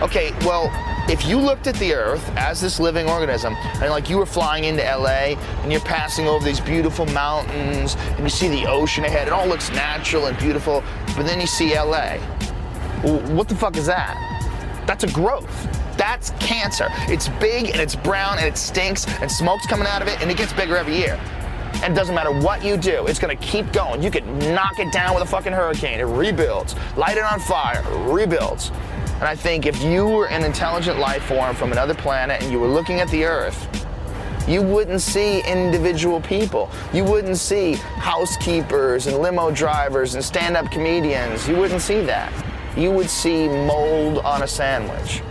Okay, well, if you looked at the Earth as this living organism, and like you were flying into LA, and you're passing over these beautiful mountains, and you see the ocean ahead, it all looks natural and beautiful, but then you see LA. Well, what the fuck is that? That's a growth. That's cancer. It's big, and it's brown, and it stinks, and smoke's coming out of it, and it gets bigger every year. And it doesn't matter what you do, it's gonna keep going. You could knock it down with a fucking hurricane, it rebuilds. Light it on fire, it rebuilds. And I think if you were an intelligent life form from another planet and you were looking at the Earth, you wouldn't see individual people. You wouldn't see housekeepers and limo drivers and stand-up comedians. You wouldn't see that. You would see mold on a sandwich.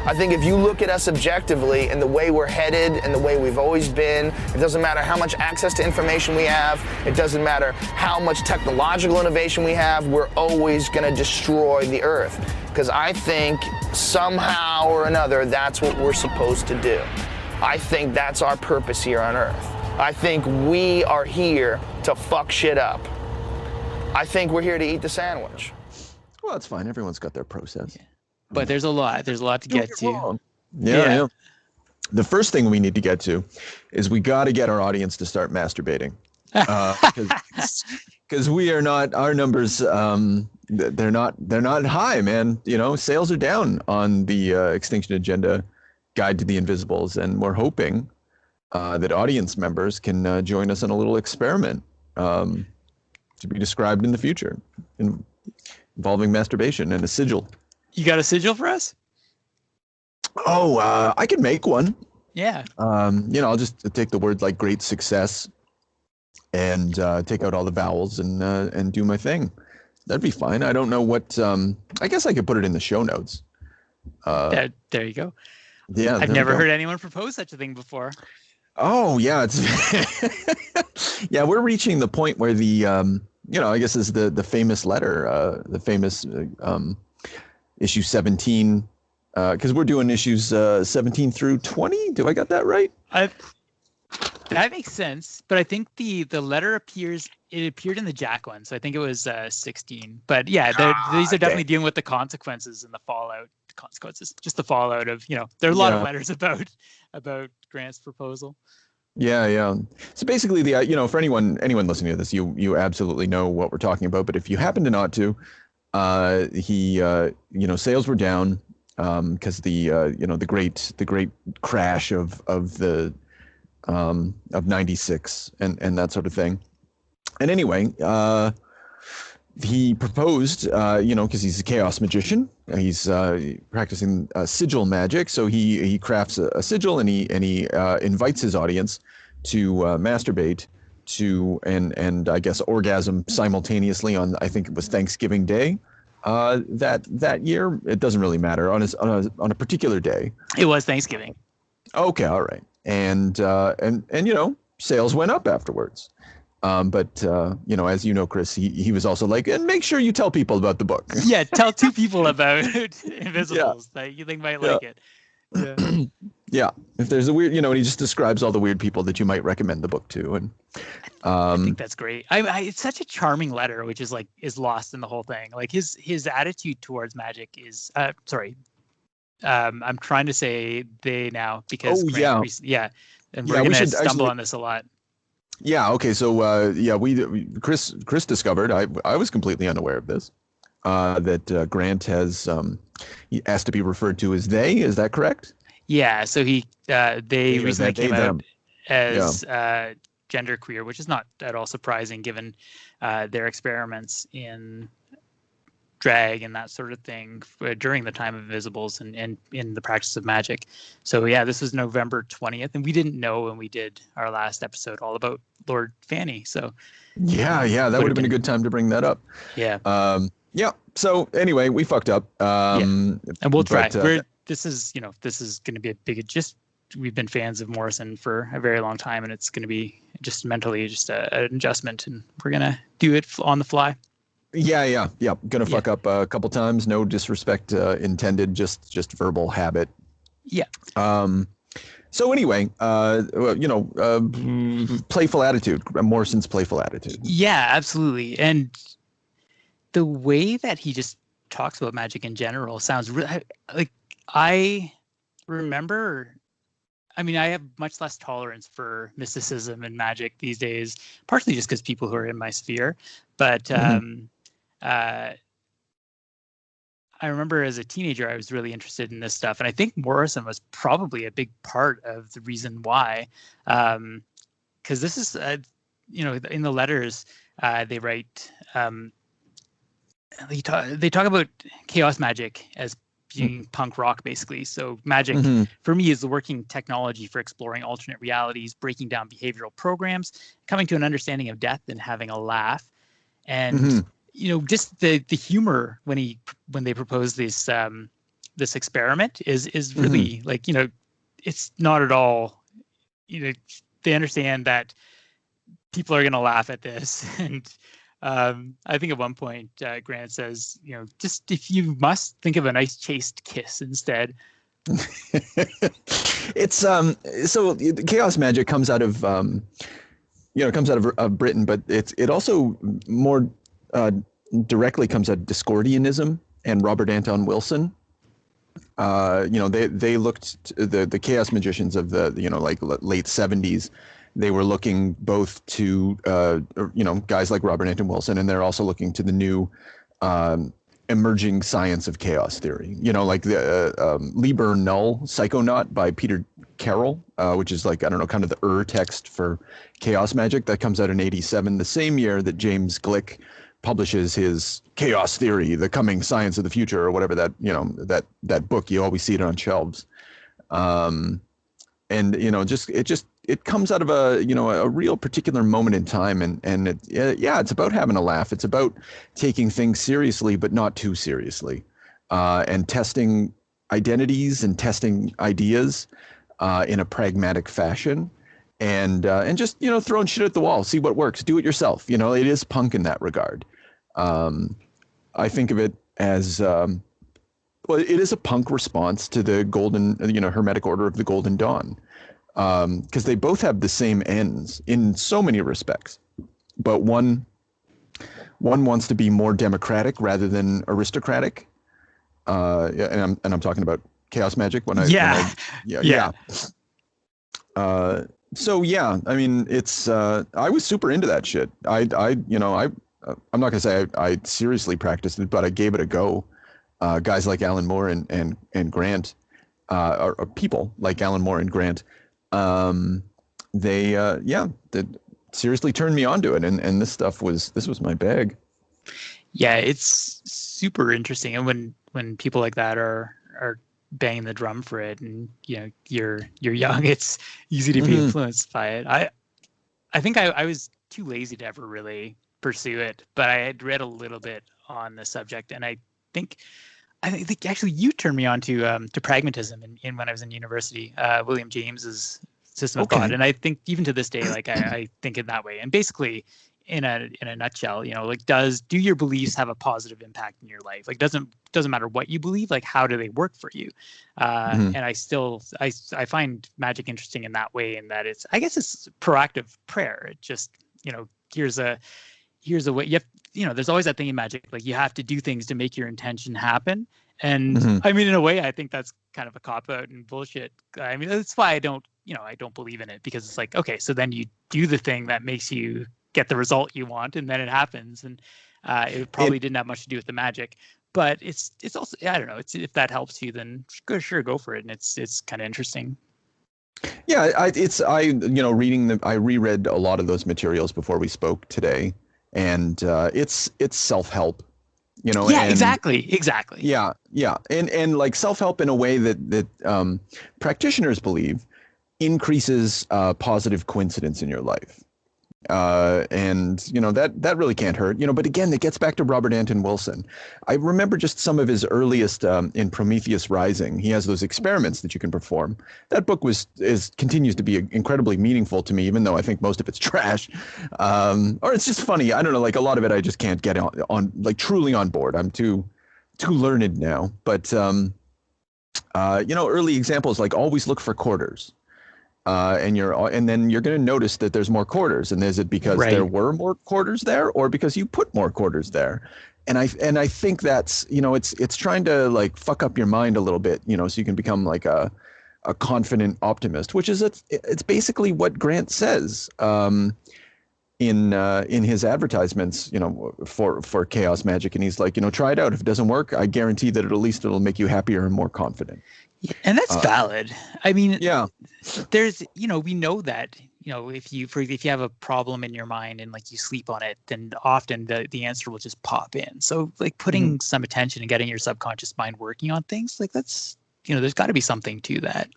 I think if you look at us objectively and the way we're headed and the way we've always been, it doesn't matter how much access to information we have, it doesn't matter how much technological innovation we have, we're always gonna destroy the Earth. Because I think somehow or another, that's what we're supposed to do. I think that's our purpose here on Earth. I think we are here to fuck shit up. I think we're here to eat the sandwich. Well, that's fine. Everyone's got their process. But there's a lot to get to. Yeah. The first thing we need to get to is we got to get our audience to start masturbating. Because we are not, our numbers, they're not high, man. You know, sales are down on the Extinction Agenda Guide to the Invisibles, and we're hoping that audience members can join us in a little experiment to be described in the future, involving masturbation and a sigil. You got a sigil for us? Oh, I could make one. Yeah. You know, I'll just take the word like great success and take out all the vowels and do my thing. That'd be fine. I don't know what, I guess I could put it in the show notes. There you go. Yeah. I've never heard anyone propose such a thing before. Oh, yeah. Yeah, we're reaching the point where the, you know, I guess is the famous letter, the famous issue 17, because we're doing issues 17 through 20. Do I got that right? That makes sense, but I think the letter appeared in the Jack one, so I think it was 16. But yeah, these are definitely dealing with the consequences and the fallout. Just the fallout of, you know, there are a lot of letters about Grant's proposal. Yeah. So basically, you know, for anyone listening to this, you absolutely know what we're talking about. But if you happen to not to, you know, sales were down because you know, the great crash of 96 and that sort of thing. And anyway, he proposed, you know, because he's a chaos magician, he's practicing sigil magic, so he crafts a sigil and he invites his audience to masturbate to and I guess orgasm simultaneously on, I think it was Thanksgiving Day that year. It doesn't really matter, on a particular day. It was Thanksgiving. Okay, all right. And you know, sales went up afterwards. But you know, as you know, Chris, he was also like, and make sure you tell people about the book. Yeah, tell 2 people about Invisibles that you think might like it. Yeah. Yeah, if there's a weird, you know, and he just describes all the weird people that you might recommend the book to, and I think that's great. It's such a charming letter, which is lost in the whole thing. Like his attitude towards magic is I'm trying to say they now because and we're gonna stumble on this a lot. Yeah. Okay. So Chris discovered, I was completely unaware of this, that Grant has he asked to be referred to as they. Is that correct? Yeah. So they recently came out as genderqueer, which is not at all surprising given their experiments in drag and that sort of thing during the time of Invisibles and in the practice of magic. So yeah, this was November 20th, and we didn't know when we did our last episode all about Lord Fanny. So yeah, that would have been a good time to bring that up. Yeah. Yeah. So anyway, we fucked up. And we'll try. This is going to be a big. We've been fans of Morrison for a very long time, and it's going to be just mentally an adjustment, and we're gonna do it on the fly. Yeah. Gonna fuck up a couple times. No disrespect intended. Just verbal habit. Yeah. So anyway, you know, playful attitude. Morrison's playful attitude. Yeah, absolutely. And the way that he just talks about magic in general sounds really like I remember. I mean, I have much less tolerance for mysticism and magic these days, partially just because people who are in my sphere. But I remember as a teenager, I was really interested in this stuff. And I think Morrison was probably a big part of the reason why. Because this is, in the letters, they write, they talk about chaos magic as being punk rock, basically. So magic, for me, is the working technology for exploring alternate realities, breaking down behavioral programs, coming to an understanding of death, and having a laugh. And just the humor when they propose this this experiment is really like, it's not at all, they understand that people are going to laugh at this. And I think at one point Grant says, just if you must, think of a nice chaste kiss instead. It's so chaos magic comes out of Britain, but it also more directly comes out of Discordianism and Robert Anton Wilson. They looked the chaos magicians of the late 70s. They were looking both to guys like Robert Anton Wilson, and they're also looking to the new emerging science of chaos theory. Like the Liber Null Psychonaut by Peter Carroll, which is like, I don't know, kind of the text for chaos magic that comes out in '87, the same year that James Glick publishes his Chaos Theory, the Coming Science of the Future, or whatever that book. You always see it on shelves. It comes out of a real particular moment in time, and it's about having a laugh. It's about taking things seriously, but not too seriously, and testing identities and testing ideas in a pragmatic fashion, and just throwing shit at the wall, see what works, do it yourself. It is punk in that regard. I think of it as it is a punk response to the golden, Hermetic Order of the Golden Dawn. Because they both have the same ends in so many respects, but one wants to be more democratic rather than aristocratic. And I'm talking about chaos magic I mean, it's I was super into that shit. I'm not gonna say I seriously practiced it, but I gave it a go. Guys like Alan Moore and Grant, or people like Alan Moore and Grant. They seriously turned me onto it, and this was my bag. Yeah, it's super interesting, and when people like that are banging the drum for it, and you're young, it's easy to be influenced by it. I think I was too lazy to ever really pursue it, but I had read a little bit on the subject, and I think actually you turned me on to pragmatism in when I was in university. William James's system of thought, and I think even to this day, like I think in that way. And basically, in a nutshell, do your beliefs have a positive impact in your life? Like, doesn't matter what you believe. Like, how do they work for you? And I find magic interesting in that way, in that I guess it's proactive prayer. It just here's a way. You have there's always that thing in magic, like you have to do things to make your intention happen. And I mean, in a way, I think that's kind of a cop out and bullshit. I mean, that's why I don't believe in it, because it's like, okay, so then you do the thing that makes you get the result you want, and then it happens. And it probably didn't have much to do with the magic, but it's also, I don't know, it's, if that helps you, then sure, go for it. And it's kind of interesting. Yeah, I reread a lot of those materials before we spoke today. And it's self-help, Yeah, and, exactly. Yeah, and like self-help in a way that practitioners believe increases positive coincidence in your life, and that really can't hurt. But again, it gets back to Robert Anton Wilson. I remember just some of his earliest in Prometheus Rising. He has those experiments that you can perform. That book continues to be incredibly meaningful to me, even though I think most of it's trash, or it's just funny. I don't know, like a lot of it I just can't get on like truly on board. I'm too learned now. But early examples like always look for quarters. and then you're going to notice that there's more quarters. And is it because there were more quarters there, or because you put more quarters there? And I think that's, it's trying to like fuck up your mind a little bit, so you can become like a confident optimist, which is it's basically what Grant says in his advertisements, for Chaos Magic. And he's like, try it out. If it doesn't work, I guarantee that at least it'll make you happier and more confident. Yeah, and that's valid. I mean, yeah, there's, we know that, if you have a problem in your mind and like you sleep on it, then often the answer will just pop in. So like putting some attention and getting your subconscious mind working on things, like that's, there's got to be something to that.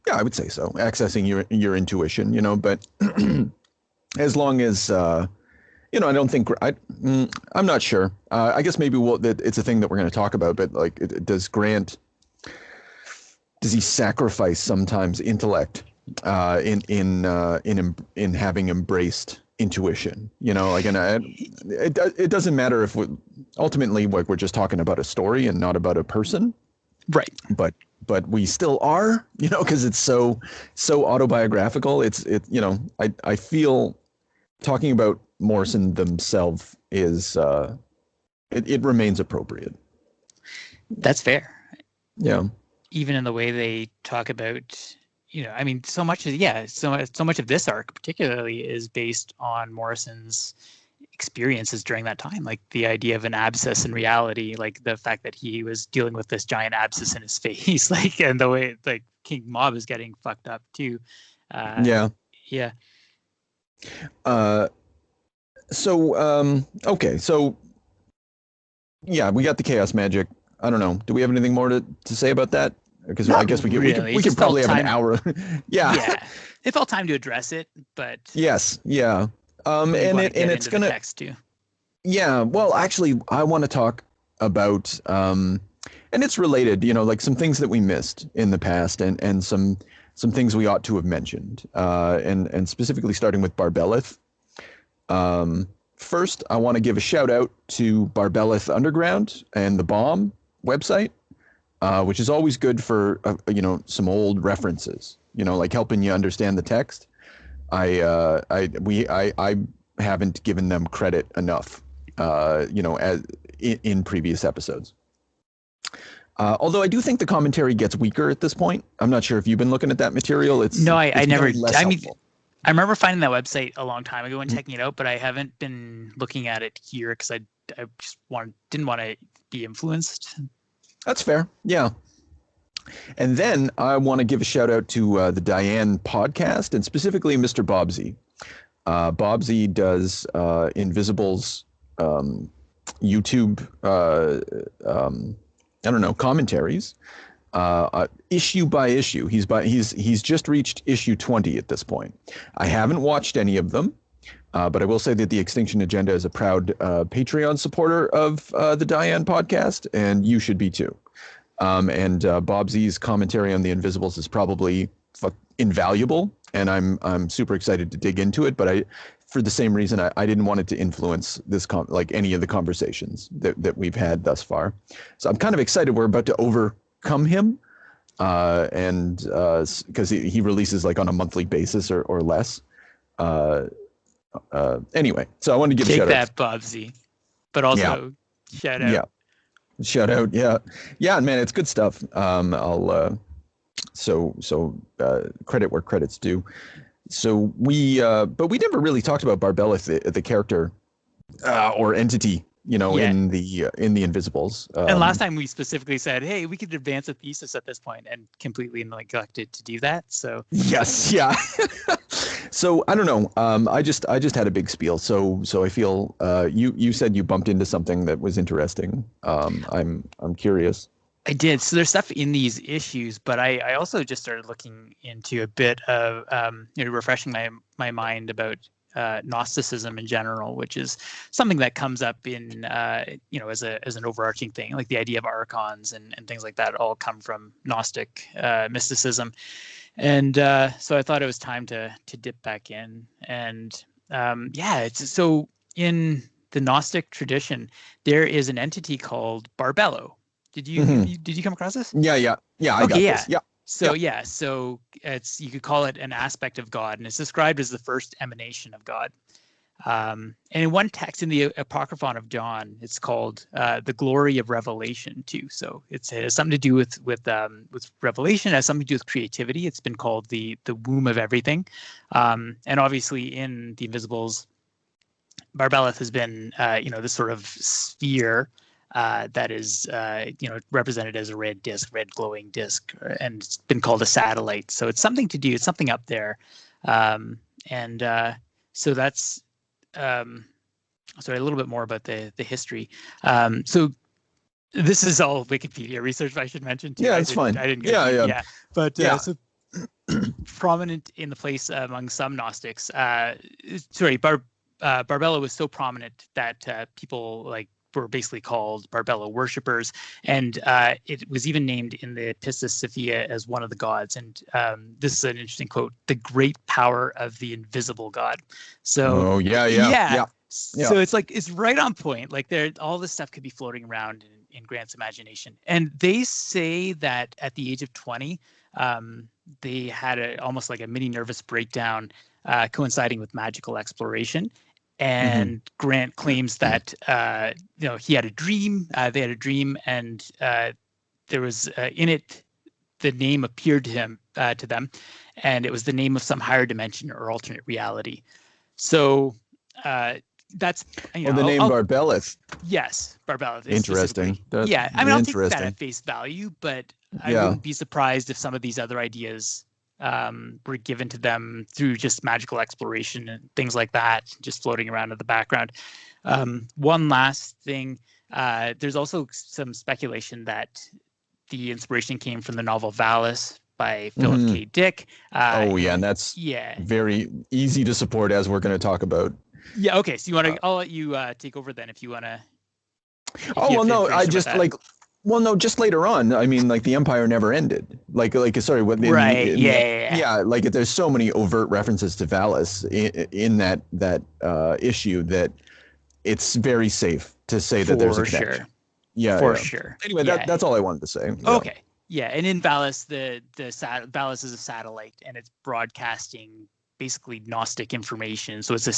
Yeah, I would say so. Accessing your intuition, but as long as, I don't think I'm not sure. I guess maybe it's a thing that we're going to talk about, but like, does he sacrifice sometimes intellect in having embraced intuition? It doesn't matter if ultimately we're just talking about a story and not about a person, right? But we still are, because it's so autobiographical. I feel talking about Morrison themselves is it remains appropriate. That's fair. Yeah. Even in the way they talk about, so much of this arc particularly is based on Morrison's experiences during that time, like the idea of an abscess in reality, like the fact that he was dealing with this giant abscess in his face, like, and the way like King Mob is getting fucked up too. Yeah. Okay. So yeah, we got the Chaos Magic. I don't know. Do we have anything more to say about that? Because I guess we could probably have an hour. Yeah. It felt time to address it, but yes. Yeah. And it's going to text too. Yeah. Well, actually, I want to talk about, and it's related, like some things that we missed in the past and some things we ought to have mentioned, and specifically starting with Barbelith. First, I want to give a shout out to Barbelith Underground and the Bomb website, which is always good for, some old references, like helping you understand the text. I haven't given them credit enough, as in previous episodes. Although I do think the commentary gets weaker at this point. I'm not sure if you've been looking at that material. I never. I remember finding that website a long time ago and checking it out, but I haven't been looking at it here because I just didn't want to be influenced. That's fair. Yeah. And then I want to give a shout out to the Diane podcast, and specifically Mr. Bobsy. Bobsy does Invisible's YouTube, commentaries, issue by issue. He's just reached issue 20 at this point. I haven't watched any of them, but I will say that the X-tinction Agenda is a proud Patreon supporter of the Diane podcast, and you should be too. And Bobsy's commentary on the Invisibles is probably invaluable, and I'm super excited to dig into it. But for the same reason, I didn't want it to influence this any of the conversations that we've had thus far. So I'm kind of excited we're about to overcome him, and because he releases like on a monthly basis or less. Anyway, so I wanted to give a shout out. Take that, Bobsy, but also shout out. Yeah. Shout out, yeah, man, it's good stuff. I'll credit where credit's due. So but we never really talked about Barbelith, the character or entity, in the Invisibles. And last time we specifically said, hey, we could advance a thesis at this point, and completely neglected to do that. So yes, yeah. So I don't know. I just had a big spiel. So I feel you said you bumped into something that was interesting. I'm curious. I did. So there's stuff in these issues, but I also just started looking into a bit of refreshing my mind about Gnosticism in general, which is something that comes up in as an overarching thing, like the idea of archons and things like that all come from Gnostic mysticism. And so I thought it was time to dip back in. And so in the Gnostic tradition, there is an entity called Barbello. Did you come across this? Yeah. I got this. Yeah. So so it's, you could call it an aspect of God, and it's described as the first emanation of God. And in one text in the Apocryphon of John, it's called the glory of revelation too. So it has something to do with revelation. It has something to do with creativity. It's been called the womb of everything. And obviously in the Invisibles, Barbelith has been this sort of sphere that is represented as a red glowing disc, and it's been called a satellite. So it's something to do. It's something up there, so that's. Sorry, a little bit more about the history. So this is all Wikipedia research, I should mention too. Yeah, it's fine. I didn't go But so prominent in the place among some Gnostics. Barbella was so prominent that people were basically called Barbella worshippers, and it was even named in the Pistis Sophia as one of the gods. And this is an interesting quote: "The great power of the invisible God." So, So it's right on point. Like all this stuff could be floating around in Grant's imagination. And they say that at the age of 20, they had almost like a mini nervous breakdown, coinciding with magical exploration. And Grant claims that he had a dream. They had a dream, and there was in it, the name appeared to them, and it was the name of some higher dimension or alternate reality. So that's the name Barbelith. Yes, Barbelith. Interesting. I'll take that at face value, but I wouldn't be surprised if some of these other ideas were given to them through just magical exploration and things like that, just floating around in the background. One last thing, there's also some speculation that the inspiration came from the novel Valis by Philip K. Dick. And that's very easy to support, as we're going to talk about. Yeah. Okay. So you want to? I'll let you take over then, if you want to. Just later on. I mean, the Empire never ended. There's so many overt references to Valis in that issue that it's very safe to say that there's a connection. Sure. Anyway, that's all I wanted to say. Yeah. Okay. Yeah, and in Valis, Valis is a satellite, and it's broadcasting basically Gnostic information. So it's a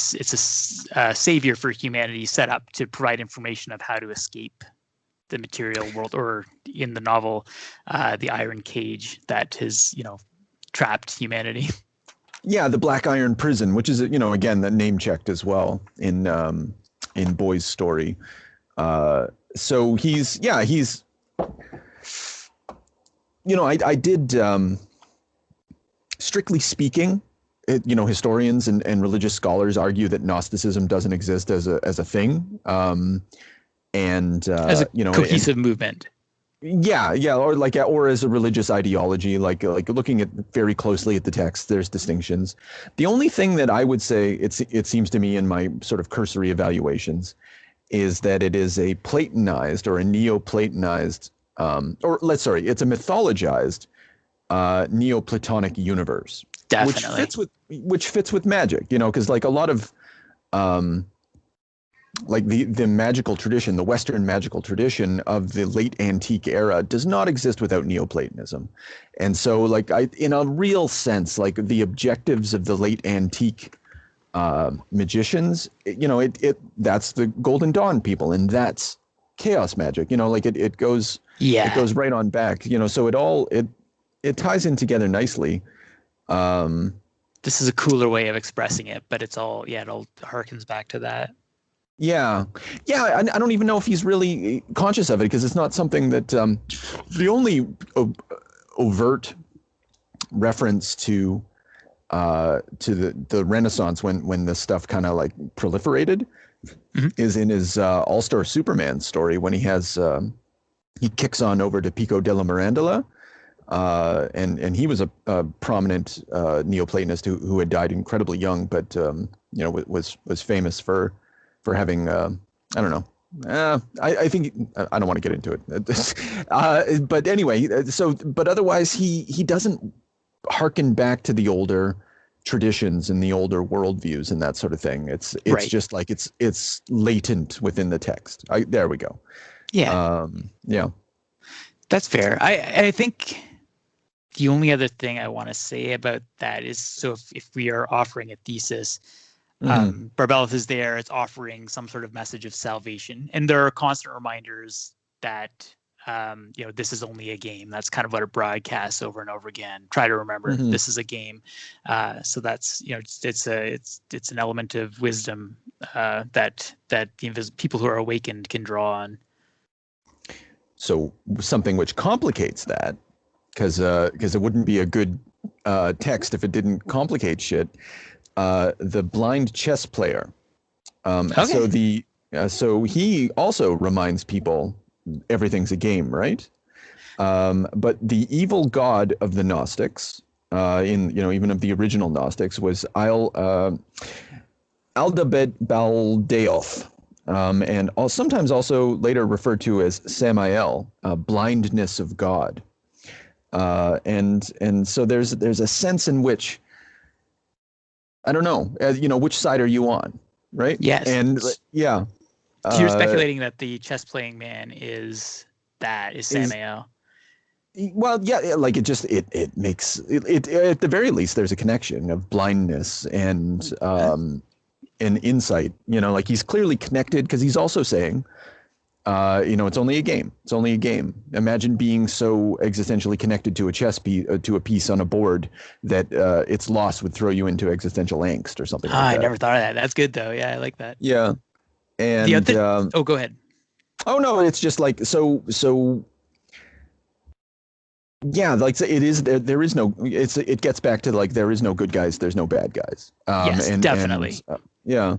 savior for humanity set up to provide information of how to escape the material world, or in the novel, the iron cage that has trapped humanity. Yeah, the Black Iron Prison, which is again that name checked as well in Boy's story. So he's I did strictly speaking, historians and religious scholars argue that Gnosticism doesn't exist as a thing. And as a cohesive movement. Or as a religious ideology, like looking at very closely at the text, there's distinctions. The only thing that I would say it seems to me in my sort of cursory evaluations is that it is a Platonized or a Neoplatonized, it's a mythologized Neoplatonic universe. Definitely. Which fits with magic, because a lot of the magical tradition, the Western magical tradition of the late antique era does not exist without Neoplatonism. And so in a real sense, the objectives of the late antique magicians, that's the Golden Dawn people, and that's chaos magic, it goes right on back, so it ties in together nicely. This is a cooler way of expressing it, but it's all, it all harkens back to that. Yeah. I don't even know if he's really conscious of it, because it's not something that the only overt reference to the Renaissance when this stuff kind of proliferated is in his All-Star Superman story, when he kicks on over to Pico della Mirandola, and he was a prominent Neoplatonist who had died incredibly young, but was famous for having I don't know. I think I don't want to get into it. But anyway, but otherwise he doesn't harken back to the older traditions and the older worldviews and that sort of thing. It's right. Just it's latent within the text. There we go. Yeah. Yeah. That's fair. I think The only other thing I want to say about that is, so if we are offering a thesis, Barbelith is there, it's offering some sort of message of salvation. And there are constant reminders that, this is only a game. That's kind of what it broadcasts over and over again. Try to remember this is a game. So that's, it's an element of wisdom that the people who are awakened can draw on. So something which complicates that, because it wouldn't be a good text if it didn't complicate shit. The blind chess player. Okay. So he also reminds people everything's a game, right? But the evil god of the Gnostics, even of the original Gnostics, was Aldabet-Baldeoth, and sometimes also later referred to as Samael, blindness of God. And so there's a sense in which, I don't know, which side are you on, right? Yes. And yeah. So you're speculating that the chess playing man is Samael. Well, yeah, like it makes it at the very least there's a connection of blindness and insight. Like he's clearly connected, because he's also saying, it's only a game. It's only a game. Imagine being so existentially connected to a to a piece on a board that its loss would throw you into existential angst or something like that. I never thought of that. That's good though. Yeah, I like that. Yeah. And go ahead. Oh no, it's just like so. Yeah, like it is. There is no. It gets back to like there is no good guys. There's no bad guys. Yes, definitely. Yeah,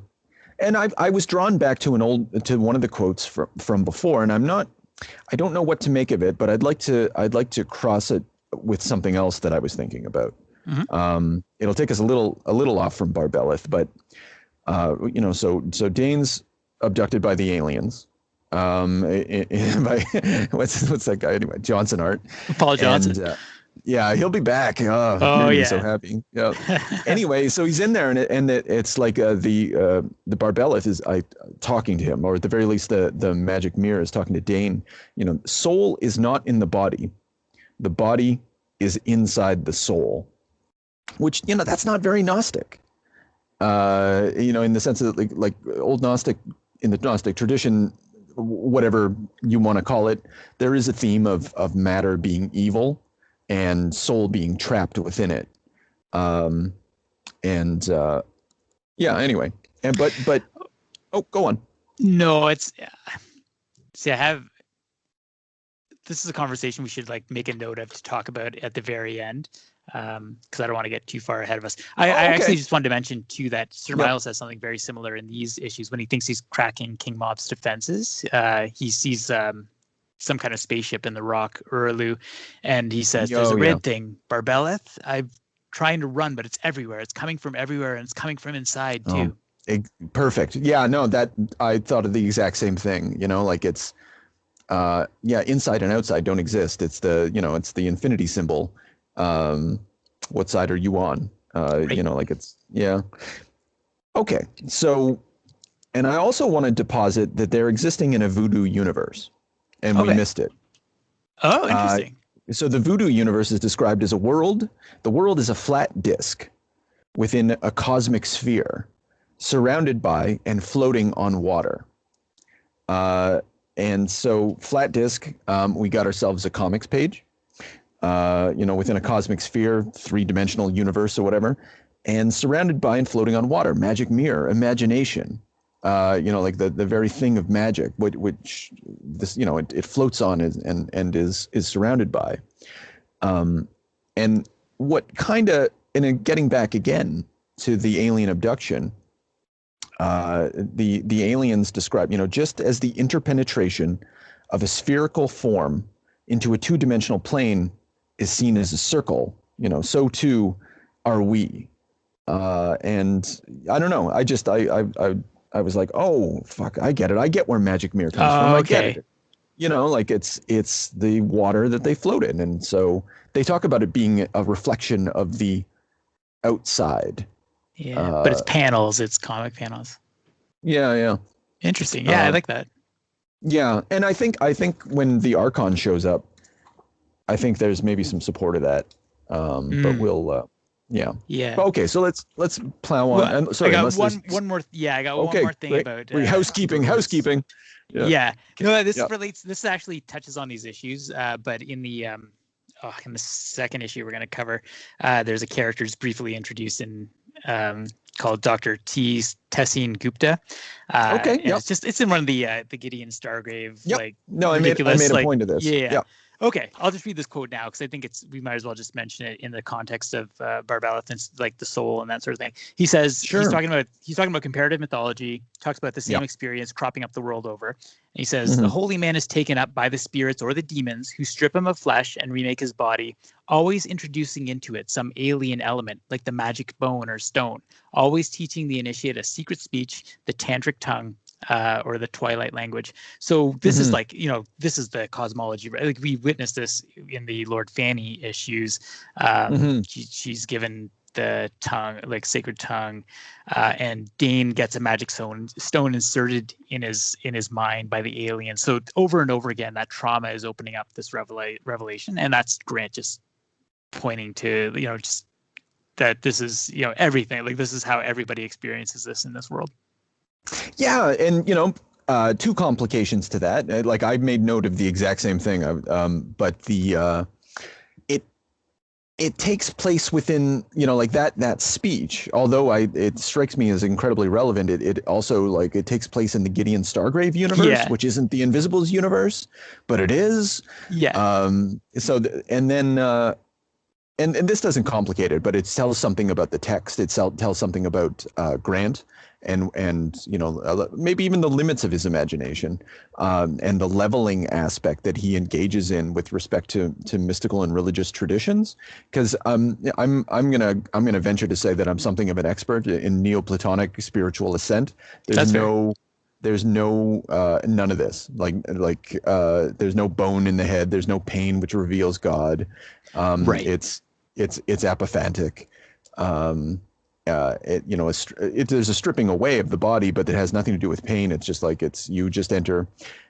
and I was drawn back to one of the quotes from before, and I don't know what to make of it, but I'd like to cross it with something else that I was thinking about. It'll take us a little off from Barbelith, but so Dane's abducted by the aliens. By what's that guy anyway? Johnson Art. Paul Johnson. And, yeah, he'll be back. So happy. Yeah. Anyway, so he's in there, and it's like the Barbelith is talking to him, or at the very least the magic mirror is talking to Dane. Soul is not in the body. The body is inside the soul, which that's not very Gnostic. In the sense that like old Gnostic, in the Gnostic tradition, whatever you want to call it, there is a theme of matter being evil and soul being trapped within it. Anyway, but go on. No, this is a conversation we should make a note of to talk about at the very end. Because I don't want to get too far ahead of us. I actually just wanted to mention too that Sir Miles has something very similar in these issues. When he thinks he's cracking King Mob's defenses, he sees some kind of spaceship in the rock Urulu, and he says, "There's a red thing, Barbelith. I'm trying to run, but it's everywhere. It's coming from everywhere, and it's coming from inside too." Perfect. Yeah, no, that I thought of the exact same thing. Like it's inside and outside don't exist. It's it's the infinity symbol. What side are you on? Right. Okay. So, and I also wanted to posit that they're existing in a voodoo universe, and we missed it. Oh, interesting. So the voodoo universe is described as a world. The world is a flat disk within a cosmic sphere, surrounded by and floating on water. And so flat disk, we got ourselves a comics page. Within a cosmic sphere, 3-dimensional universe or whatever, and surrounded by and floating on water, magic mirror, imagination, like the very thing of magic, which this, it floats on and is surrounded by. And what kind of, and getting back again to the alien abduction, the aliens describe, just as the interpenetration of a spherical form into a 2-dimensional plane is seen as a circle, so too are we. And I don't know. I was like, oh fuck, I get it. I get where magic mirror comes from. Okay. I get it. It's the water that they float in, and so they talk about it being a reflection of the outside. Yeah, but it's panels. It's comic panels. Yeah. Interesting. Yeah, I like that. Yeah, and I think when the Archon shows up, I think there's maybe some support of that. But we'll yeah. Okay, so let's plow on. Well, Sorry, I got one more. Yeah, I got one more thing great. about housekeeping. Yeah. No, this relates. This actually touches on these issues. But in the second issue we're going to cover, there's a character who's briefly introduced in called Dr. Tessin Gupta. It's in one of the Gideon Stargrave I made a point of this. Yeah. Okay, I'll just read this quote now because I think we might as well just mention it in the context of Barbelith and like the soul and that sort of thing. He says he's talking about comparative mythology, talks about the same experience cropping up the world over. And he says the holy man is taken up by the spirits or the demons who strip him of flesh and remake his body, always introducing into it some alien element like the magic bone or stone, always teaching the initiate a secret speech, the tantric tongue, or the twilight language. So this is this is the cosmology. Like we witnessed this in the Lord Fanny issues. She's given the tongue, like sacred tongue, and Dane gets a magic stone inserted in his mind by the alien. So over and over again, that trauma is opening up this revelation, and that's Grant just pointing to just that this is everything. Like this is how everybody experiences this in this world. Yeah, and two complications to that. Like I made note of the exact same thing, but the it takes place within like that speech. Although it strikes me as incredibly relevant. It also it takes place in the Gideon Stargrave universe, which isn't the Invisibles universe, but it is. Yeah. And this doesn't complicate it, but it tells something about the text. It tells something about Grant and maybe even the limits of his imagination, and the leveling aspect that he engages in with respect to mystical and religious traditions. Because I'm gonna venture to say that I'm something of an expert in Neoplatonic spiritual ascent. There's none of this. There's no bone in the head. There's no pain which reveals God. It's apophantic. There's a stripping away of the body, but it has nothing to do with pain. It's just you just enter.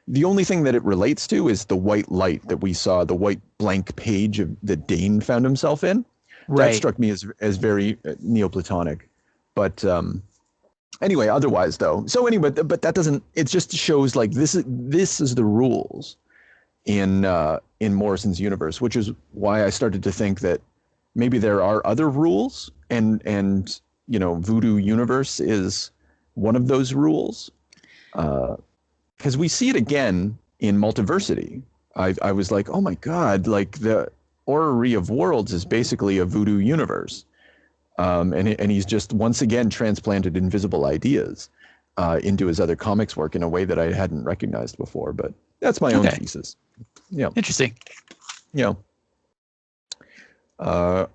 The only thing that it relates to is the white light that we saw, the white blank page that Dane found himself in. That struck me as very Neoplatonic. But anyway, otherwise though. So anyway, but that doesn't. It just shows this is the rules in Morrison's universe, which is why I started to think that maybe there are other rules, and Voodoo Universe is one of those rules, because we see it again in Multiversity. I was like, oh my God, the Orrery of Worlds is basically a Voodoo universe, and he's just once again transplanted invisible ideas into his other comics work in a way that I hadn't recognized before. But that's my own thesis. Yeah, interesting. Well,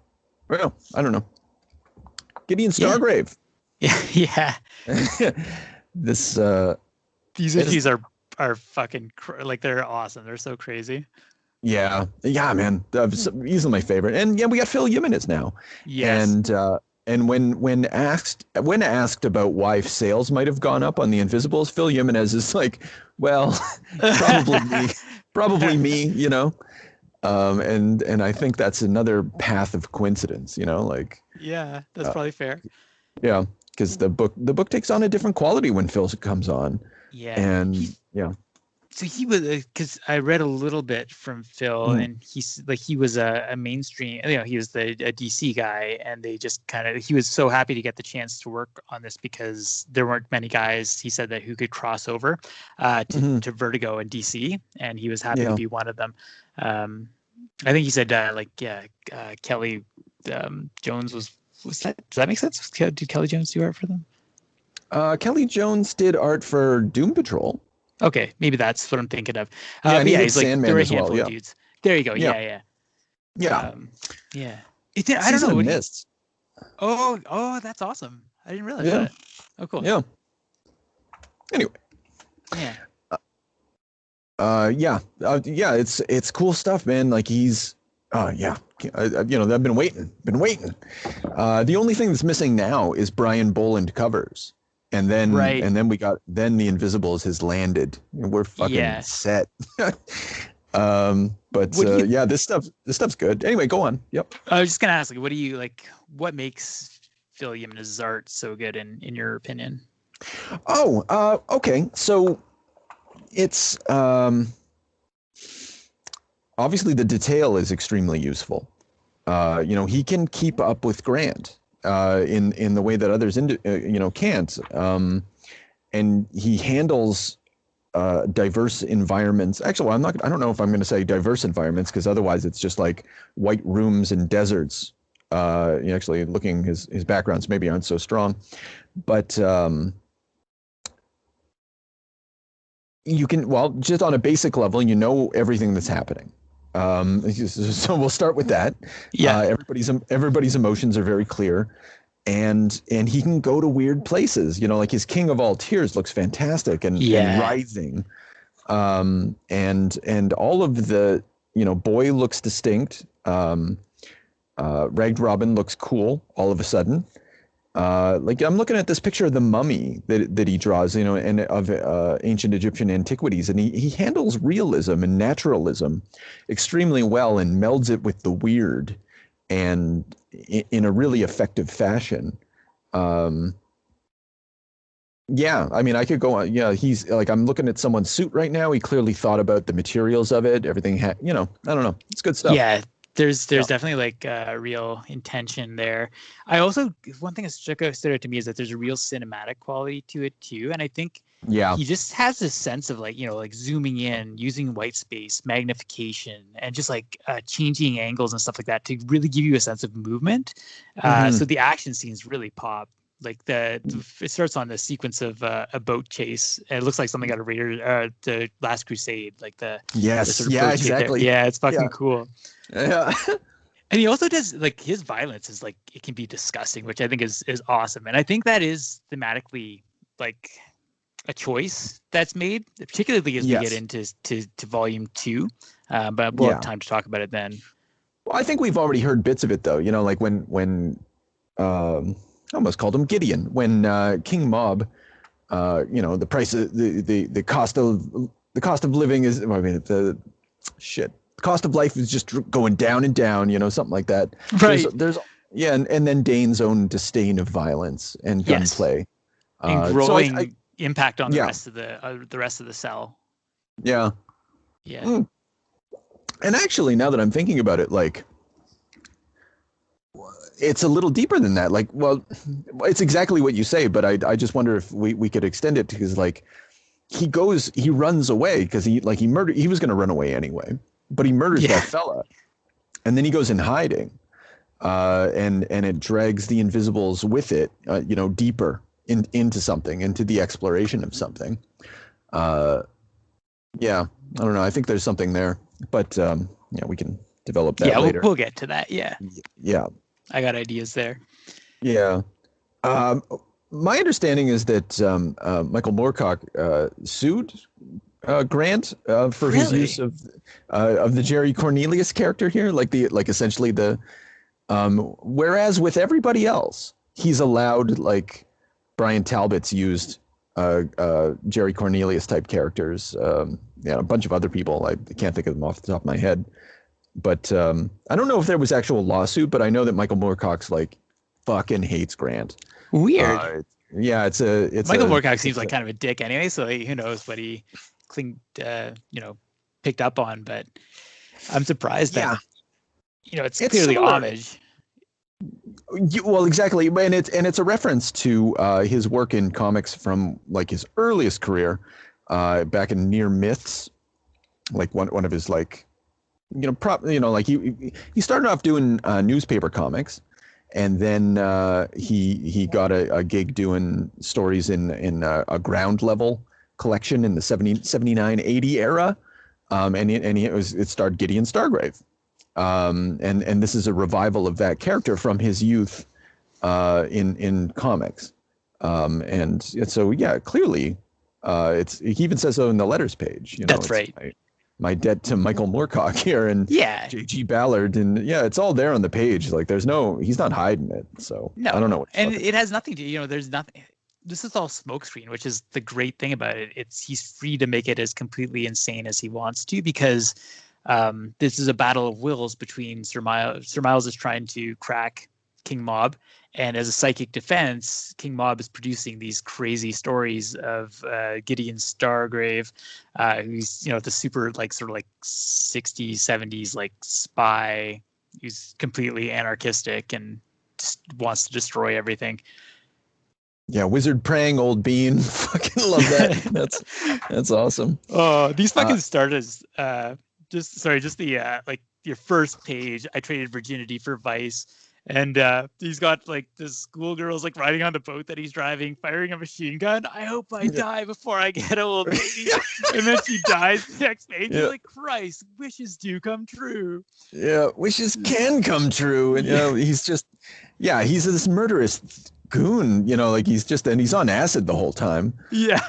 I don't know. Gideon Stargrave. Yeah. These issues are fucking they're awesome. They're so crazy. Yeah, man. Easily my favorite. And we got Phil Jimenez now. Yes. And when asked about why sales might have gone up on the Invisibles, Phil Jimenez is like, well, probably me, and I think that's another path of coincidence, Yeah, that's probably fair. Yeah, because the book takes on a different quality when Phil comes on. Yeah. And So he was, because I read a little bit from Phil, and he was a mainstream, he was a DC guy, and they just he was so happy to get the chance to work on this because there weren't many guys, he said, that who could cross over to Vertigo and DC, and he was happy to be one of them. I think he said Kelly Jones was that, does that make sense? Did Kelly Jones do art for them? Kelly Jones did art for Doom Patrol. Okay, maybe that's what I'm thinking of. He's Sandman as well. Yeah. Dudes. There you go. Yeah. I don't know. Mists. Oh, that's awesome. I didn't realize that. Oh, cool. Yeah. Anyway. Yeah. It's cool stuff, man. He's. I've been waiting. The only thing that's missing now is Brian Boland covers. And then the Invisibles has landed. We're fucking set. Yeah, this stuff's good. Anyway, go on. Yep. I was just gonna ask, like, what do you like? What makes Phil Jimenez's art so good, in your opinion? Okay. So it's obviously the detail is extremely useful. He can keep up with Grant in the way that others can't. And he handles diverse environments. Actually, I don't know if I'm going to say diverse environments, because otherwise it's just like white rooms and deserts. Actually, looking his backgrounds maybe aren't so strong, but you can, just on a basic level, everything that's happening. So we'll start with that. Yeah. Everybody's emotions are very clear. And he can go to weird places, like his King of All Tears looks fantastic and rising. And all of the, Boy looks distinct. Ragged Robin looks cool all of a sudden. Like I'm looking at this picture of the mummy that he draws, and of ancient Egyptian antiquities, and he handles realism and naturalism extremely well and melds it with the weird and in a really effective fashion. Yeah, I mean, I could go on. Yeah, he's like, I'm looking at someone's suit right now. He clearly thought about the materials of it. Everything I don't know. It's good stuff. Yeah, there's definitely like real intention there. I also, one thing that stood out to me is that there's a real cinematic quality to it too. And I think he just has this sense of like, like zooming in, using white space, magnification, and just like changing angles and stuff like that to really give you a sense of movement. So the action scenes really pop. Like it starts on the sequence of a boat chase. And it looks like something out of the Last Crusade, like the sort of boat exactly. Yeah, it's fucking cool. Yeah. And he also does, like, his violence is like, it can be disgusting, which I think is awesome. And I think that is thematically like a choice that's made, particularly as we get into to volume 2. But we'll have time to talk about it then. Well, I think we've already heard bits of it though. Like when I almost called him Gideon, when King Mob, the price of the cost of living is, the cost of life is just going down and down, something like that. Right. There's and then Dane's own disdain of violence and gunplay, and growing impact on the rest of the cell. Yeah. Yeah. And actually, now that I'm thinking about it, like, it's a little deeper than that. Like, well, it's exactly what you say, but I just wonder if we could extend it, because like he runs away because he was going to run away anyway, but he murders that fella, and then he goes in hiding, and it drags the Invisibles with it, deeper into something, into the exploration of something. I don't know. I think there's something there, but we can develop that later. We'll get to that. Yeah. I got ideas there. Yeah. My understanding is that Michael Moorcock sued Grant for his use of the Jerry Cornelius character here, essentially the whereas with everybody else, he's allowed, like Brian Talbot's used Jerry Cornelius type characters, a bunch of other people. I can't think of them off the top of my head. But I don't know if there was actual lawsuit, but I know that Michael Moorcock's like fucking hates Grant. Weird. It's Michael Moorcock seems like kind of a dick anyway, so who knows what he picked up on. But I'm surprised that it's clearly homage. Well, exactly, and it's a reference to his work in comics from like his earliest career, back in Near Myths, like one of his like. He started off doing newspaper comics, and then he got a gig doing stories in a ground level collection in the 79-80 era, and it starred Gideon Stargrave, and this is a revival of that character from his youth in comics, and so clearly, he even says so in the letters page. That's right. My debt to Michael Moorcock here and J.G. Ballard, and it's all there on the page. Like he's not hiding it. So no, I don't know. And it has nothing to, there's nothing. this is all smokescreen, which is the great thing about it. He's free to make it as completely insane as he wants to, because this is a battle of wills between Sir Miles. Sir Miles is trying to crack King Mob, and as a psychic defense, King Mob is producing these crazy stories of Gideon Stargrave, who's the super sort of 60s, 70s spy who's completely anarchistic and just wants to destroy everything. Yeah, wizard praying old bean. Fucking love that. That's awesome. Oh, these fucking start as just the your first page. I traded virginity for vice, and he's got this schoolgirl's riding on the boat that he's driving, firing a machine gun. I hope I die before I get old, baby. And then she dies the next page. He's like, Christ, wishes do come true. Yeah, wishes can come true, and he's just, he's this murderous goon, and he's on acid the whole time. Yeah.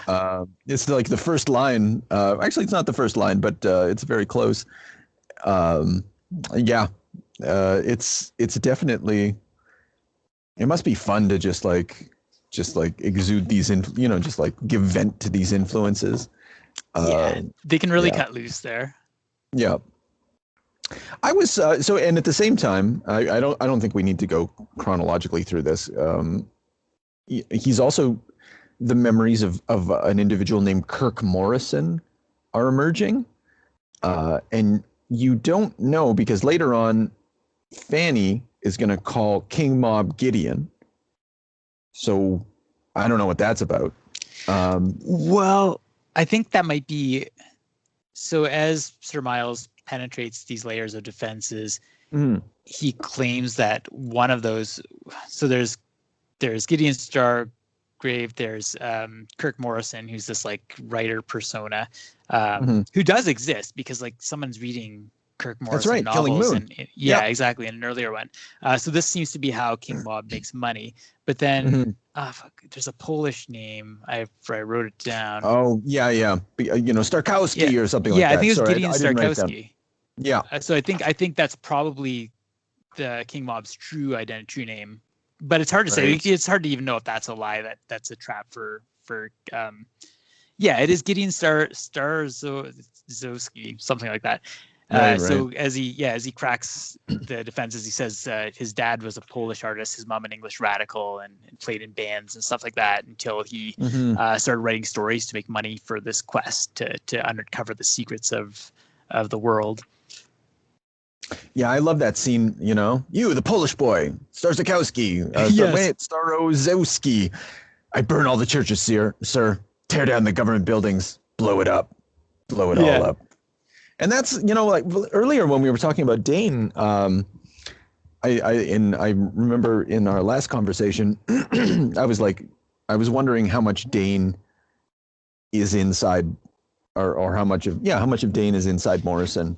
It's the first line. Actually, it's not the first line, but it's very close. It's definitely. It must be fun to just exude these, give vent to these influences. They can really cut loose there. Yeah. I was and at the same time, I don't think we need to go chronologically through this. He's also, the memories of an individual named Kirk Morrison are emerging, and you don't know, because later on, Fanny is going to call King Mob Gideon. So I don't know what that's about. Well, I think that might be. So as Sir Miles penetrates these layers of defenses, he claims that one of those. So there's Gideon Stargrave. There's Kirk Morrison, who's this writer persona, who does exist, because someone's reading Kirk Morrison novels. And exactly, in an earlier one. So this seems to be how King Mob makes money. But then there's a Polish name. I wrote it down. Oh yeah. Starkowski or something like that. Yeah, I think it's Gideon Starkowski. Yeah. So I think that's probably the King Mob's true name. But it's hard to say. It's hard to even know if that's a lie. That's a trap for. It is Gideon Starzowski, something like that. So as he cracks the defenses, he says his dad was a Polish artist, his mom an English radical, and played in bands and stuff like that, until he started writing stories to make money for this quest to uncover the secrets of the world. Yeah, I love that scene. You, the Polish boy, Starzowski, Starozowski. I burn all the churches, sir. Tear down the government buildings. Blow it up. Blow it all up. And that's, earlier when we were talking about Dane, I remember in our last conversation, I was wondering how much Dane is inside, or how much of Dane is inside Morrison.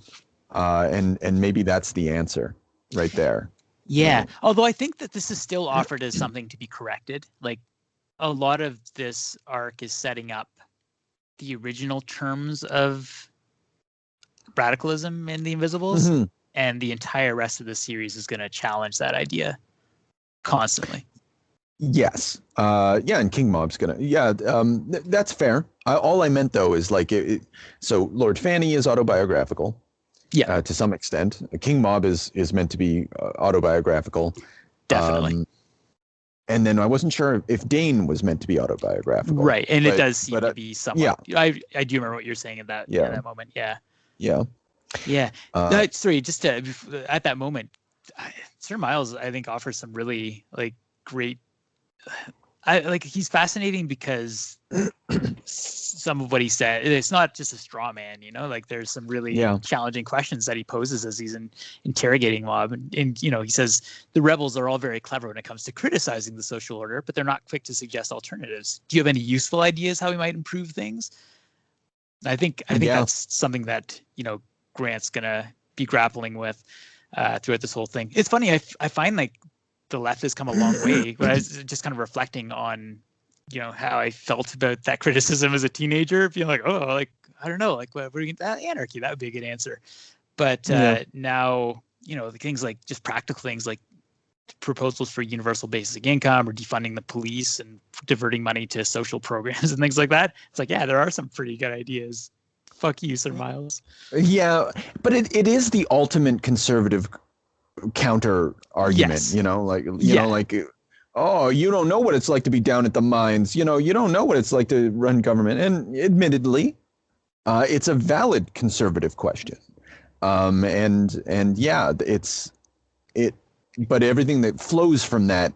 And maybe that's the answer right there. Yeah. Although I think that this is still offered as something to be corrected. A lot of this arc is setting up the original terms of radicalism in the Invisibles, and the entire rest of the series is going to challenge that idea constantly. Yes. And King Mob's going to, that's fair. All I meant though is so Lord Fanny is autobiographical. Yeah, to some extent. King Mob is meant to be autobiographical. Definitely. And then I wasn't sure if Dane was meant to be autobiographical. Right, and it does seem to be somewhat. Yeah. I do remember what you're saying in that moment. Yeah. Yeah. Yeah. Sorry, just at that moment, Sir Miles, I think, offers some really great. He's fascinating because some of what he said, it's not just a straw man, there's some really challenging questions that he poses as he's interrogating Mob. And he says the rebels are all very clever when it comes to criticizing the social order, but they're not quick to suggest alternatives. Do you have any useful ideas how we might improve things? I think that's something that, Grant's going to be grappling with throughout this whole thing. It's funny. I find the left has come a long way, but I was just kind of reflecting on, how I felt about that criticism as a teenager, feeling I don't know, what are you, anarchy, that would be a good answer. But now, the things just practical things proposals for universal basic income or defunding the police and diverting money to social programs and things like that. It's like, yeah, there are some pretty good ideas. Fuck you, Sir Miles. Yeah, but it is the ultimate conservative counter argument, Yes. you know, like, oh, you don't know what it's like to be down at the mines. You know, you don't know what it's like to run government. And admittedly, it's a valid conservative question. And yeah, but everything that flows from that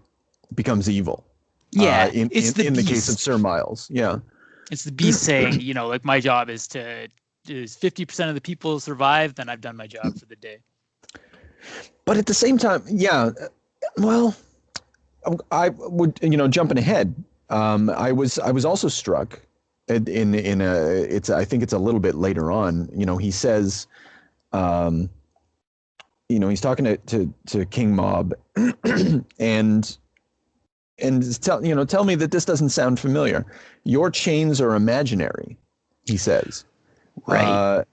becomes evil. Yeah, in the case of Sir Miles. Yeah. It's the beast saying, you know, like, my job is 50% of the people survive, then I've done my job for the day. But at the same time, yeah, well, I would, you know, jumping ahead. I was also struck I think it's a little bit later on. You know, he says, you know, he's talking to King Mob, and tell me that this doesn't sound familiar. Your chains are imaginary, he says. Right.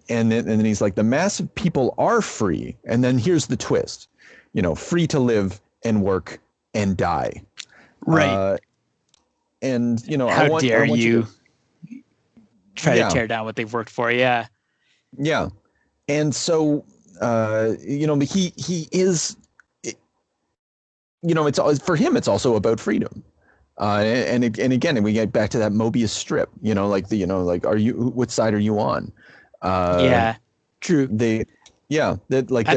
And then he's like, the mass of people are free. And then here's the twist, you know, free to live and work and die. Right. And, you know, how dare you try Yeah. to tear down what they've worked for? Yeah. Yeah. And so, you know, he is, you know, it's for him, it's also about freedom. And again, we get back to that Mobius strip, you know, like which side are you on? Yeah, true. They're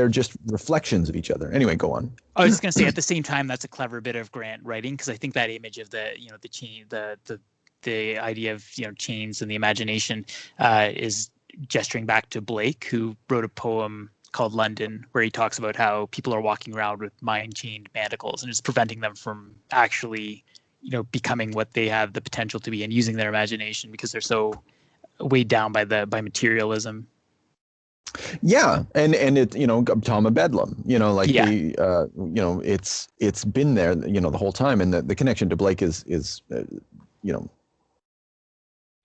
just reflections of each other. Anyway, go on. I was just gonna say, at the same time, that's a clever bit of Grant writing, because I think that image of the chain, the idea of, you know, chains and the imagination is gesturing back to Blake, who wrote a poem called London, where he talks about how people are walking around with mind-chained manacles and it's preventing them from actually, you know, becoming what they have the potential to be and using their imagination because they're so weighed down by materialism. Yeah, and it, you know, Tom of Bedlam, you know, like you know, it's been there, you know, the whole time, and the connection to Blake is you know,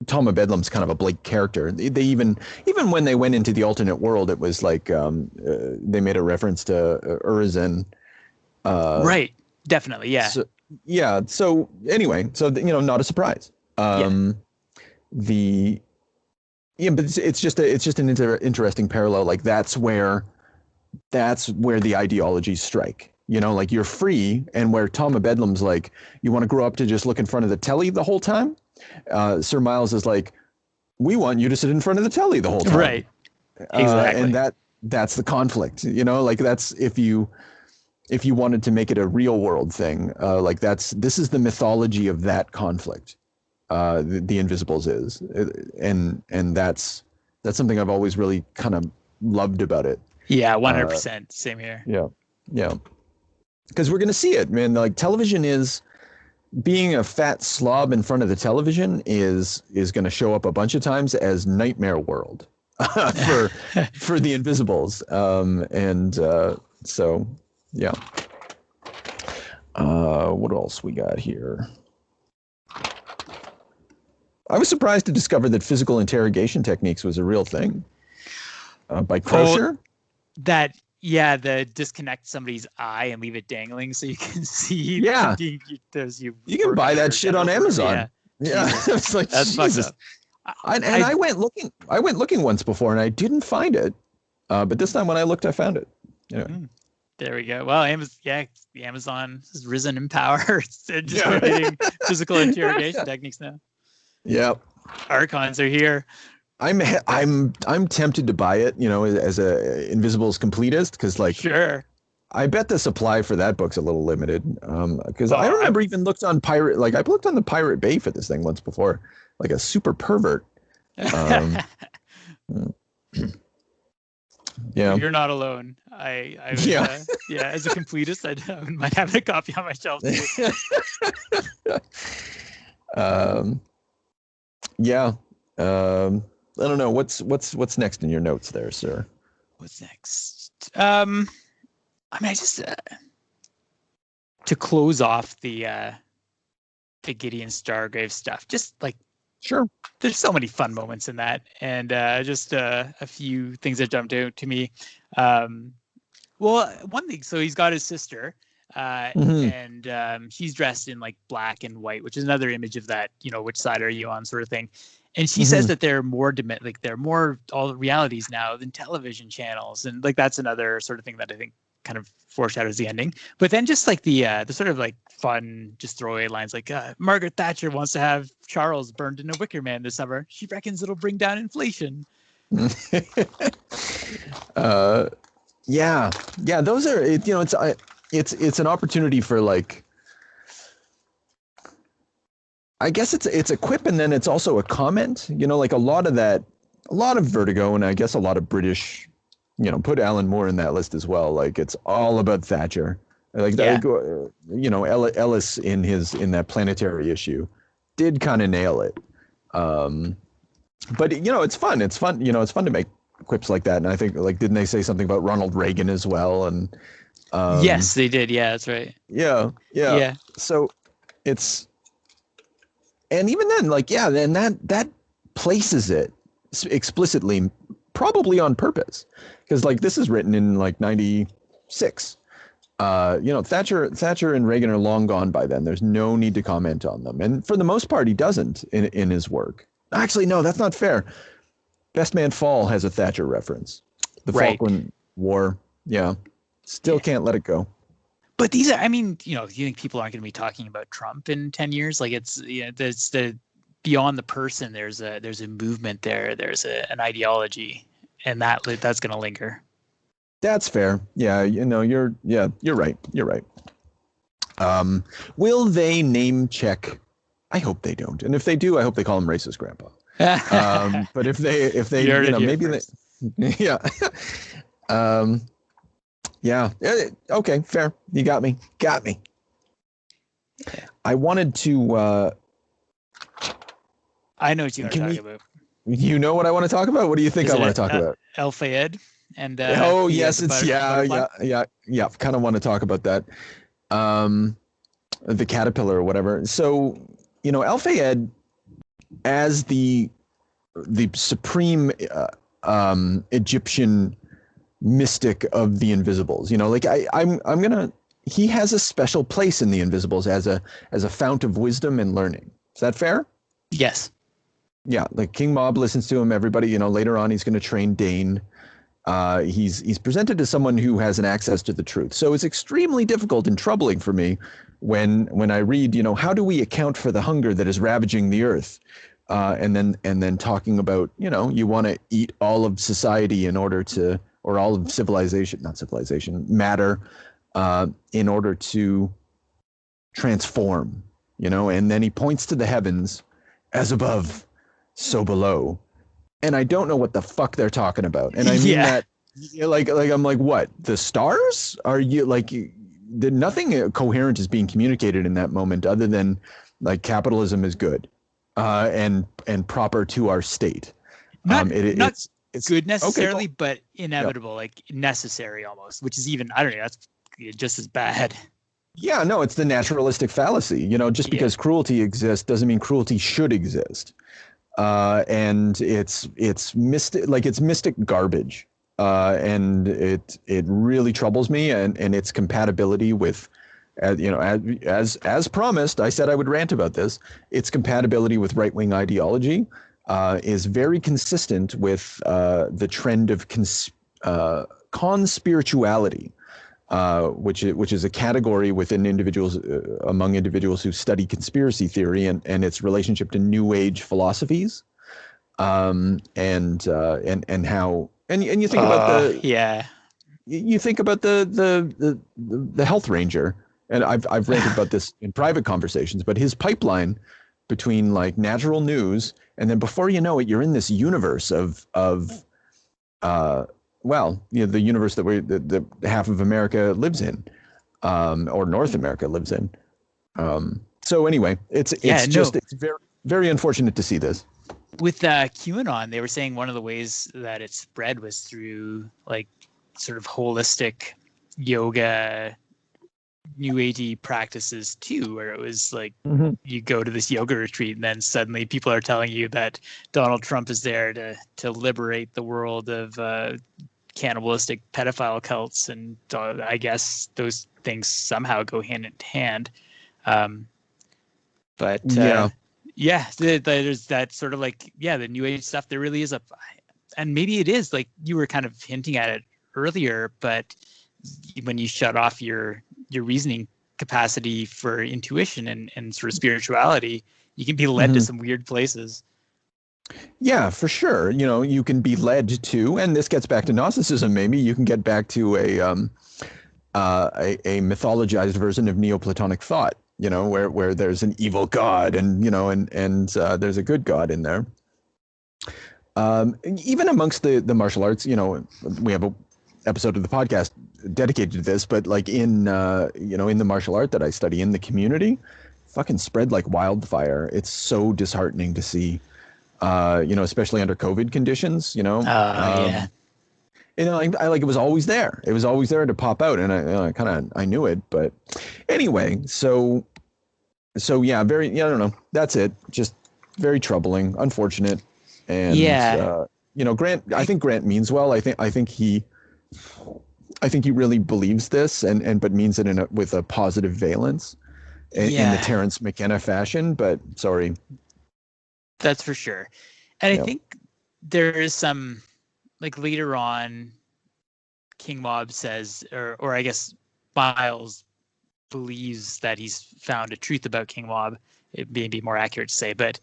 Tom of Bedlam's kind of a Blake character. They even when they went into the alternate world, it was like they made a reference to Urizen. Right. Definitely. Yeah. So anyway, you know, not a surprise. But it's just an interesting parallel. Like that's where the ideologies strike. You know, like you're free, and where Tom of Bedlam's like, you want to grow up to just look in front of the telly the whole time. Sir Miles is like, we want you to sit in front of the telly the whole time. Right. Exactly. And that's the conflict. You know, like that's if you wanted to make it a real world thing, like this is the mythology of that conflict. The Invisibles is, and that's something I've always really kind of loved about it. Yeah, 100%. Same here. Yeah. Because we're gonna see it, man. Like television is being a fat slob in front of the television is going to show up a bunch of times as Nightmare World for the Invisibles. So yeah. What else we got here? I was surprised to discover that physical interrogation techniques was a real thing. By Crusher. The disconnect somebody's eye and leave it dangling so you can see. Yeah. You can buy that shit on Amazon. Yeah. It's like, that's Jesus. fucked up. I went looking once before and I didn't find it. But this time when I looked, I found it. Anyway. There we go. Well, Amazon has risen in power. It's generating physical interrogation techniques now. Yep. Archons are here. I'm tempted to buy it, you know, as a Invisibles completist, because like, sure, I bet the supply for that book's a little limited. Because I remember even looked on Pirate, like I looked on the Pirate Bay for this thing once before, like a super pervert. Yeah. You're not alone. I as a completist, I might have a copy on my shelf too. I don't know. What's next in your notes there, sir? What's next? I mean, I just to close off the Gideon Stargrave stuff. Just like, sure, there's so many fun moments in that, and just a few things that jumped out to me. Well, one thing. So he's got his sister, and she's dressed in like black and white, which is another image of that, which side are you on sort of thing. And she says that they're more they're more all realities now than television channels, and like that's another sort of thing that I think kind of foreshadows the ending. But then just like the sort of like fun, just throwaway lines like Margaret Thatcher wants to have Charles burned in a wicker man this summer. She reckons it'll bring down inflation. Yeah, those are it's an opportunity for like, I guess it's a quip, and then it's also a comment, like a lot of Vertigo, and I guess a lot of British, put Alan Moore in that list as well. Like it's all about Thatcher. Like, Ellis in that Planetary issue did kind of nail it. But it's fun. It's fun to make quips like that. And I think, like, didn't they say something about Ronald Reagan as well? And yes, they did. Yeah, that's right. Yeah. So it's, and even then, like, then that places it explicitly, probably on purpose, because like this is written in like 96. Thatcher and Reagan are long gone by then. There's no need to comment on them, and for the most part, he doesn't in his work. Actually, no, that's not fair. Best Man Fall has a Thatcher reference. The Falkland War. Yeah. Still can't let it go. But these are, I mean, do you think people aren't going to be talking about Trump in 10 years? Like it's the beyond the person, there's a movement there. There's an ideology, and that's going to linger. That's fair. Yeah. You're right. You're right. Will they name check? I hope they don't. And if they do, I hope they call him racist grandpa. But if they, maybe first. Yeah. Yeah. Okay. Fair. You got me. Yeah. I wanted to, I know what you're talking about. You know what I want to talk about? What do you think I want to talk about? El Fayed and yes, it's yeah. Kind of want to talk about that. The caterpillar or whatever. So, El Fayed as the supreme Egyptian mystic of the Invisibles. He has a special place in the Invisibles as a fount of wisdom and learning. Is that fair? Yes. Yeah, like King Mob listens to him. Everybody, later on he's going to train Dane. He's presented as someone who has an access to the truth. So it's extremely difficult and troubling for me when I read, how do we account for the hunger that is ravaging the earth? And then talking about, you want to eat all of society in order to, or all of matter, in order to transform, and then he points to the heavens as above, so below. And I don't know what the fuck they're talking about. And I mean that, like I'm like, what? The stars? Are you like, nothing coherent is being communicated in that moment other than like capitalism is good, and proper to our state. It's good necessarily, okay, but inevitable, like necessary almost, which is even, I don't know, that's just as bad. Yeah, no, it's the naturalistic fallacy. Just because cruelty exists doesn't mean cruelty should exist. And it's mystic garbage. And it really troubles me, and its compatibility with, as promised, I said I would rant about this. Its compatibility with right-wing ideology is very consistent with the trend of conspirituality. Which is a category within individuals, among individuals who study conspiracy theory and its relationship to New Age philosophies, and how you think about you think about the health ranger, and I've ranted about this in private conversations, but his pipeline between like natural news and then before you know it, you're in this universe of the universe that the half of America lives in, or North America lives in. So anyway, it's very, very unfortunate to see this. With QAnon, they were saying one of the ways that it spread was through like sort of holistic yoga, new agey practices too, where it was like you go to this yoga retreat and then suddenly people are telling you that Donald Trump is there to liberate the world of cannibalistic pedophile cults, and I guess those things somehow go hand in hand. But there's that sort of like, the New Age stuff. There really is and maybe it is like you were kind of hinting at it earlier, but when you shut off your reasoning capacity for intuition and sort of spirituality, you can be led to some weird places. Yeah, for sure. You can be led to, and this gets back to Gnosticism. Maybe you can get back to a mythologized version of Neoplatonic thought. Where there's an evil god, and there's a good god in there. Even amongst the martial arts, we have a episode of the podcast dedicated to this, but like in the martial art that I study in the community, fucking spread like wildfire. It's so disheartening to see. Especially under COVID conditions, I like it was always there. It was always there to pop out, and I knew it. But anyway, so yeah, I don't know. That's it. Just very troubling, unfortunate, and Grant. I think Grant means well. I think he really believes this, but means it with a positive valence, in the Terrence McKenna fashion. But sorry. That's for sure. And I think there is some, like later on, King Mob says, or I guess Miles believes that he's found a truth about King Mob. It may be more accurate to say, but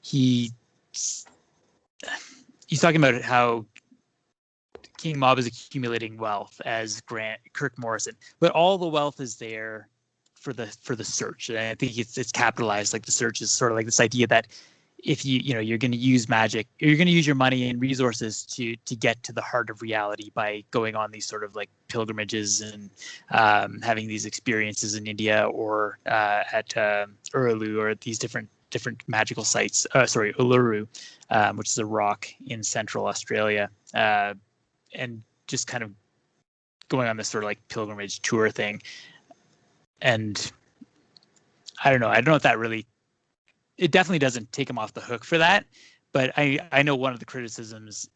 he's talking about how King Mob is accumulating wealth as Kirk Morrison, but all the wealth is there for the search. And I think it's capitalized. Like the search is sort of like this idea that if you're going to use magic, you're going to use your money and resources to get to the heart of reality by going on these sort of like pilgrimages and having these experiences in India or at Uluru, or these different magical sites. Uluru, which is a rock in central Australia, and just kind of going on this sort of like pilgrimage tour thing. And I don't know if that really. It definitely doesn't take him off the hook for that, but I know one of the criticisms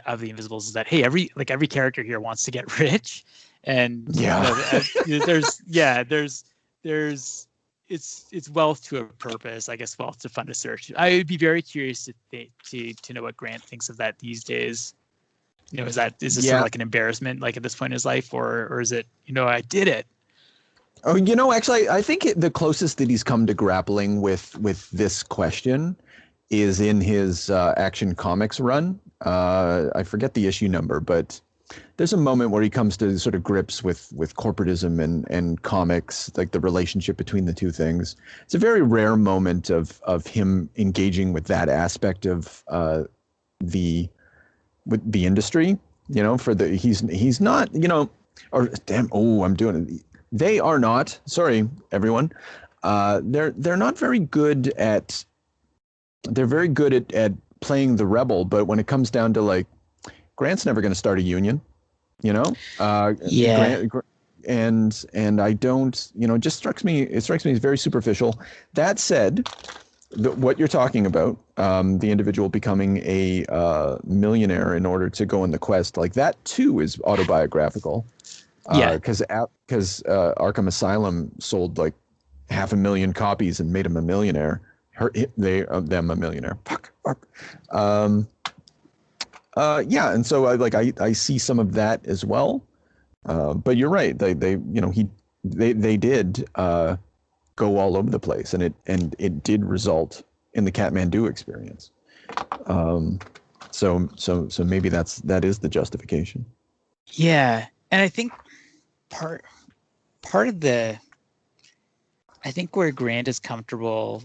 of the Invisibles is that, hey, every character here wants to get rich, and there's it's wealth to a purpose, I guess. Wealth to fund a search. I would be very curious to know what Grant thinks of that these days. Is this sort of like an embarrassment, like at this point in his life, or is it I did it? Oh, actually, I think the closest that he's come to grappling with this question is in his Action Comics run. I forget the issue number, but there's a moment where he comes to sort of grips with corporatism and comics, like the relationship between the two things. It's a very rare moment of him engaging with that aspect of the industry. He's not, or damn, I'm doing it. They are not. Sorry, everyone. They're not very good at. They're very good at playing the rebel, but when it comes down to like, Grant's never going to start a union, Grant, and I don't. It just strikes me. It strikes me as very superficial. That said, what you're talking about, the individual becoming a millionaire in order to go on the quest, like that too is autobiographical. Because Arkham Asylum sold like 500,000 copies and made him a millionaire. Them a millionaire. Fuck. And so I see some of that as well. But you're right. They did go all over the place, and it did result in the Kathmandu experience. So maybe that is the justification. Yeah, and I think part of the, I think where Grant is comfortable,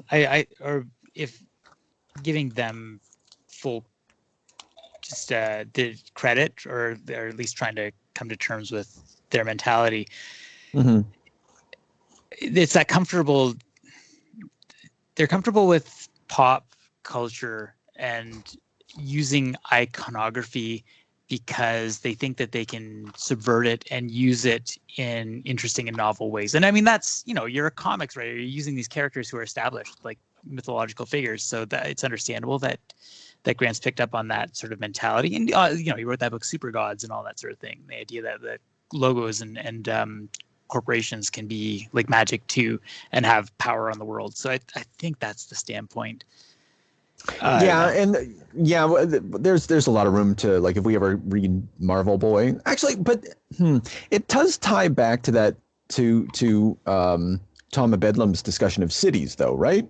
or if giving them full the credit, or at least trying to come to terms with their mentality. Mm-hmm. It's that comfortable. They're comfortable with pop culture and using iconography because they think that they can subvert it and use it in interesting and novel ways. And I mean, that's, you're a comics writer. You're using these characters who are established, like mythological figures. So that it's understandable that that Grant's picked up on that sort of mentality. And, he wrote that book, Super Gods, and all that sort of thing. The idea that the logos and corporations can be like magic too and have power on the world. So I think that's the standpoint. There's a lot of room to, like, if we ever read Marvel Boy, actually, but it does tie back to that to Tom of Bedlam's discussion of cities, though, right?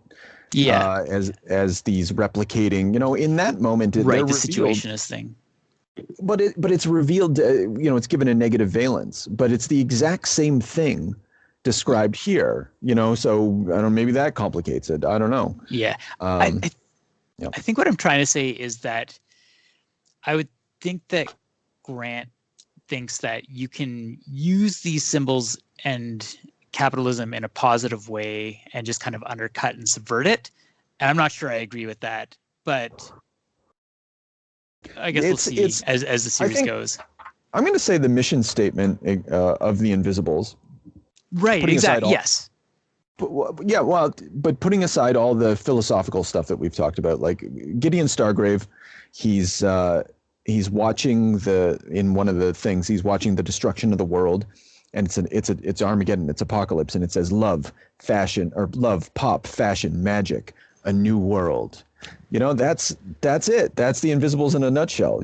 Yeah. As these replicating, in that moment, right, the situationist thing. But it's revealed, it's given a negative valence, but it's the exact same thing described here, so I don't know, maybe that complicates it. I don't know. Yeah. I think what I'm trying to say is that I would think that Grant thinks that you can use these symbols and capitalism in a positive way and just kind of undercut and subvert it. And I'm not sure I agree with that, but I guess we'll see as the series goes. I'm going to say the mission statement of the Invisibles. Right, exactly, yes. But putting aside all the philosophical stuff that we've talked about, like Gideon Stargrave, he's watching in one of the things, he's watching the destruction of the world, and it's Armageddon, it's apocalypse, and it says love, pop, fashion, magic, a new world. That's it. That's the Invisibles in a nutshell.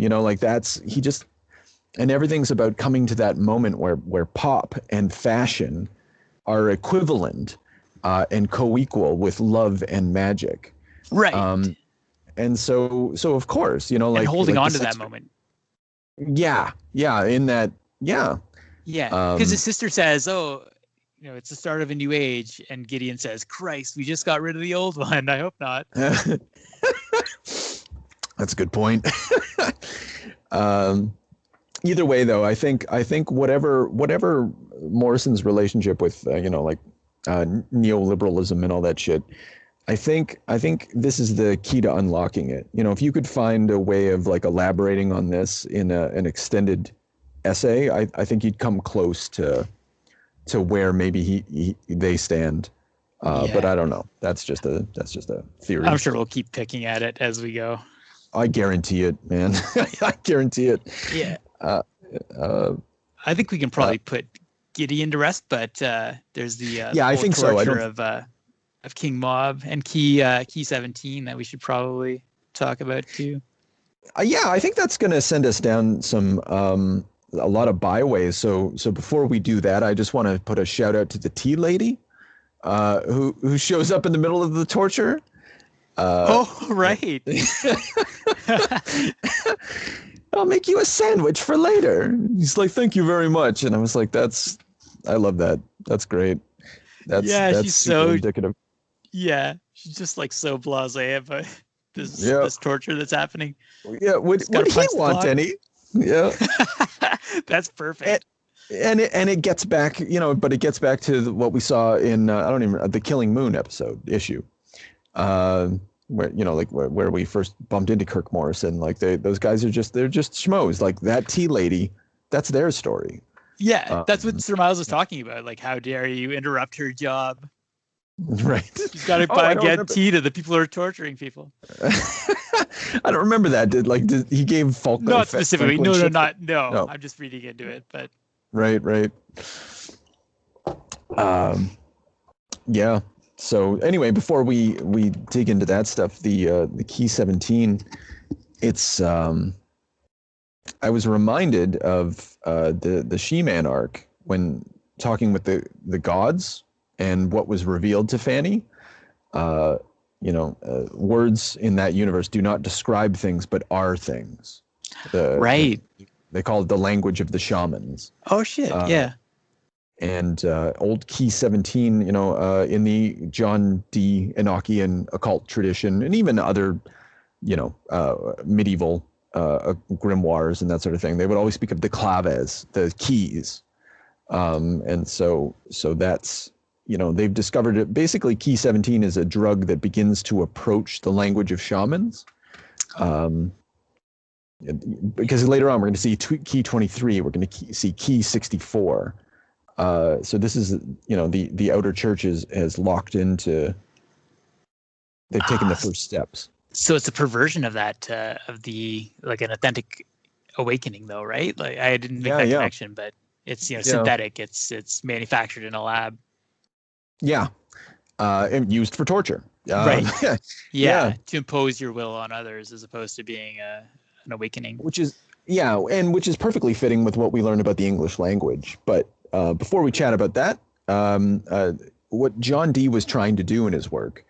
And everything's about coming to that moment where pop and fashion are equivalent. And co-equal with love and magic, right? And so of course, and holding on to that moment. Yeah. In that, yeah. Because his sister says, "Oh, it's the start of a new age," and Gideon says, "Christ, we just got rid of the old one. I hope not." That's a good point. Either way, though, I think whatever Morrison's relationship with neoliberalism and all that shit, I think this is the key to unlocking it. If you could find a way of like elaborating on this in an extended essay, I think you'd come close to where maybe they stand. But I don't know. That's just a theory. I'm sure we'll keep picking at it as we go. I guarantee it, man. I guarantee it. Yeah. I think we can probably put Gideon to rest, but there's the I think so. Of King Mob and Key 17 that we should probably talk about too. I think that's going to send us down a lot of byways. So before we do that, I just want to put a shout out to the tea lady, who shows up in the middle of the torture. Right. I'll make you a sandwich for later. He's like, thank you very much. And I was like, I love that. That's great. That's she's so indicative. Yeah. She's just like so blasé about this torture that's happening. Yeah. Would he want any? Yeah. That's perfect. And it gets back, but it gets back to what we saw in, the Killing Moon issue. Where we first bumped into Kirk Morrison, like those guys they're just schmoes. Like that tea lady, that's their story. Yeah, that's what Sir Miles was talking about. Like, how dare you interrupt her job? Right. You've got to get tea to the people who are torturing people. I don't remember that. Did he gave Faulkner? Not specifically. No. I'm just reading into it, but. Right. Yeah. So anyway, before we dig into that stuff, the Key 17, it's I was reminded of the She-Man arc when talking with the gods and what was revealed to Fanny. Words in that universe do not describe things, but are things. Right. They call it the language of the shamans. Oh shit! Yeah. And old Key 17, in the John D. Enochian occult tradition, and even other, medieval grimoires and that sort of thing, they would always speak of the claves, the keys. And so that's, they've discovered it. Basically, Key 17 is a drug that begins to approach the language of shamans. Because later on, we're going to see Key 23, we're going to see Key 64. So this is, the outer church has locked into, they've taken the first steps. So it's a perversion of that, of the, like, an authentic awakening, though, right? Like, I didn't make that connection, but it's, synthetic. It's manufactured in a lab. Yeah. And used for torture. Right. Yeah. To impose your will on others as opposed to being an awakening. Which is perfectly fitting with what we learned about the English language. But before we chat about that, what John Dee was trying to do in his work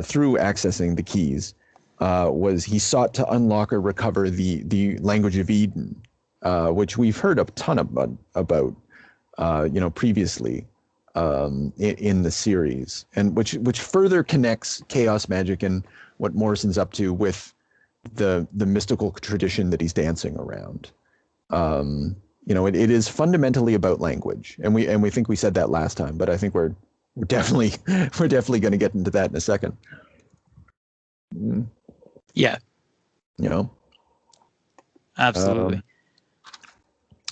through accessing the keys was he sought to unlock or recover the language of Eden, which we've heard a ton about previously in the series, and which further connects chaos magic and what Morrison's up to with the mystical tradition that he's dancing around. It is fundamentally about language, and we think we said that last time, but I think we're definitely going to get into that in a second. Yeah. Absolutely.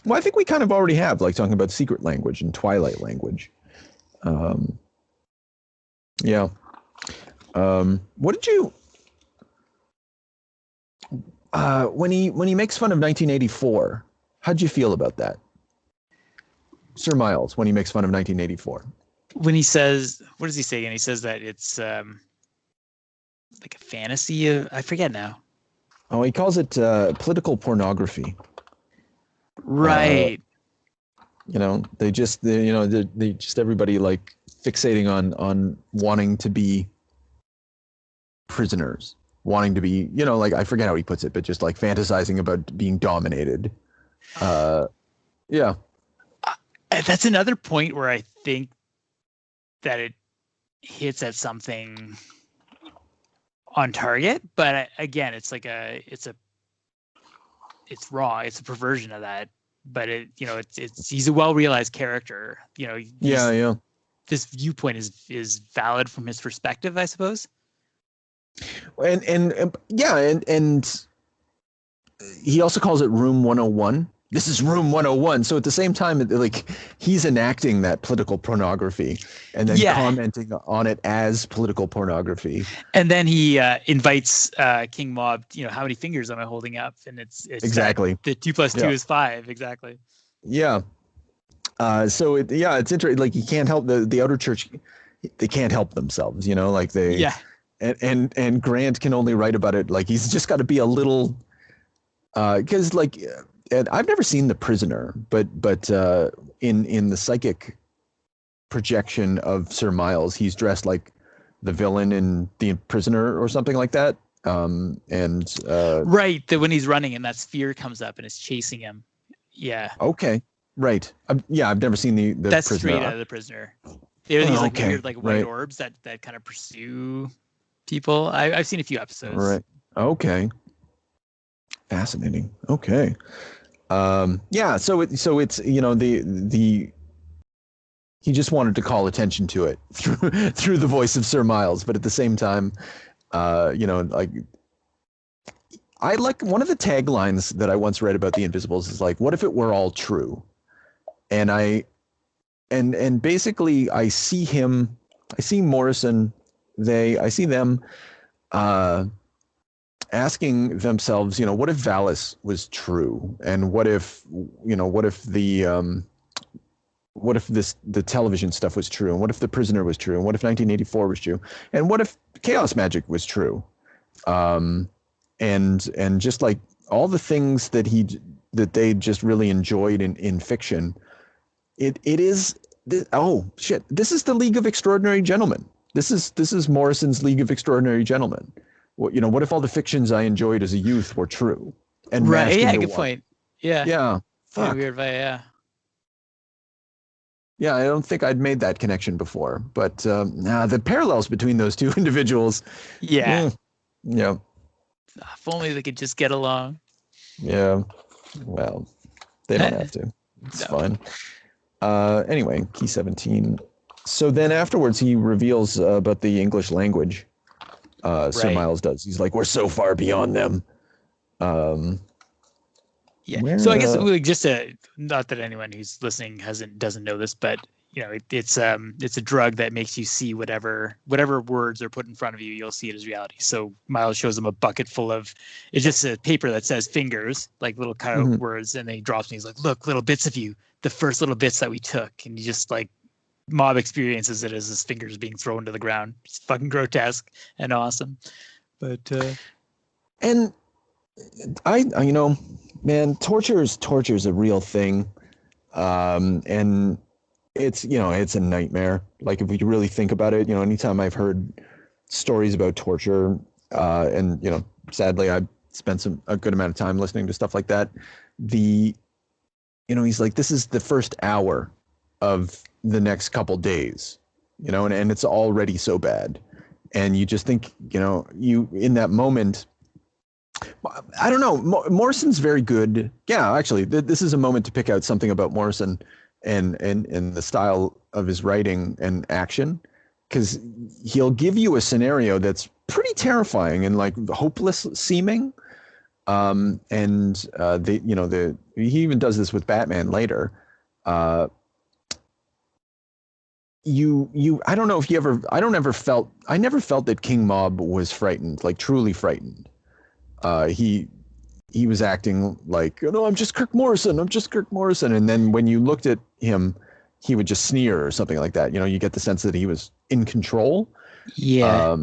Well, I think we kind of already have, like, talking about secret language and twilight language. What did you when he makes fun of 1984, how'd you feel about that? Sir Miles, when he makes fun of 1984. When he says, what does he say again? He says that it's like a fantasy of, I forget now. Oh, he calls it political pornography. Right. They just everybody, like, fixating on wanting to be prisoners, wanting to be, like, I forget how he puts it, but just, like, fantasizing about being dominated. Yeah. That's another point where I think that it hits at something on target, but again, it's like it's wrong. It's a perversion of that, but he's a well-realized character. This viewpoint is valid from his perspective, I suppose. And he also calls it Room 101. This is Room 101. So at the same time, like, he's enacting that political pornography and then commenting on it as political pornography. And then he invites King Mob, how many fingers am I holding up? And it's exactly the 2 + 2 is 5. Exactly. Yeah. So it's interesting. Like, you can't help the outer church. They can't help themselves, like they. Yeah. And Grant can only write about it. Like, he's just got to be a little, because, like, and I've never seen The Prisoner, but in the psychic projection of Sir Miles, he's dressed like the villain in The Prisoner or something like that. Right, that when he's running and that sphere comes up and is chasing him. Yeah. Okay. Right. I've never seen the That's Prisoner. Straight out of The Prisoner. There are these weird, like, white orbs that kind of pursue people. I've seen a few episodes. Right. Okay. Fascinating. Okay. So it's he just wanted to call attention to it through the voice of Sir Miles, but at the same time, like, I like one of the taglines that I once read about the Invisibles is like, what if it were all true? And basically I see Morrison, I see them asking themselves, what if Valis was true? And what if the television stuff was true? And what if The Prisoner was true? And what if 1984 was true? And what if chaos magic was true? And just like all the things that they just really enjoyed in fiction, it is, oh shit, this is the League of Extraordinary Gentlemen. This is Morrison's League of Extraordinary Gentlemen. What if all the fictions I enjoyed as a youth were true? And right, yeah, good point. Yeah. Yeah. Fuck. Weird, yeah. Yeah, I don't think I'd made that connection before, but the parallels between those two individuals. Yeah. Yeah. If only they could just get along. Yeah. Well, they don't have to. It's fine. Anyway, key 17. So then afterwards, he reveals about the English language. Sir Miles does. He's like, we're so far beyond them. Yeah. So I guess just not that anyone who's listening doesn't know this, but it's a drug that makes you see whatever words are put in front of you, you'll see it as reality. So Miles shows him a bucket full of, it's just a paper that says fingers, like little cut out words, and then he drops me. He's like, look, little bits of you, the first little bits that we took. And he just like, Mob experiences it as his fingers being thrown to the ground. It's fucking grotesque and awesome. But and I man, torture is a real thing. And it's a nightmare. Like, if we really think about it, anytime I've heard stories about torture, and sadly I've spent a good amount of time listening to stuff like that. He's like, this is the first hour of the next couple days, and it's already so bad. And you just think, you in that moment, I don't know. Morrison's very good. Yeah, actually, this is a moment to pick out something about Morrison and the style of his writing and action, because he'll give you a scenario that's pretty terrifying and like hopeless seeming. He even does this with Batman later. I don't know if you ever. I never felt that King Mob was frightened, like truly frightened. He was acting like, no, I'm just Kirk Morrison. And then when you looked at him, he would just sneer or something like that. You get the sense that he was in control. Yeah.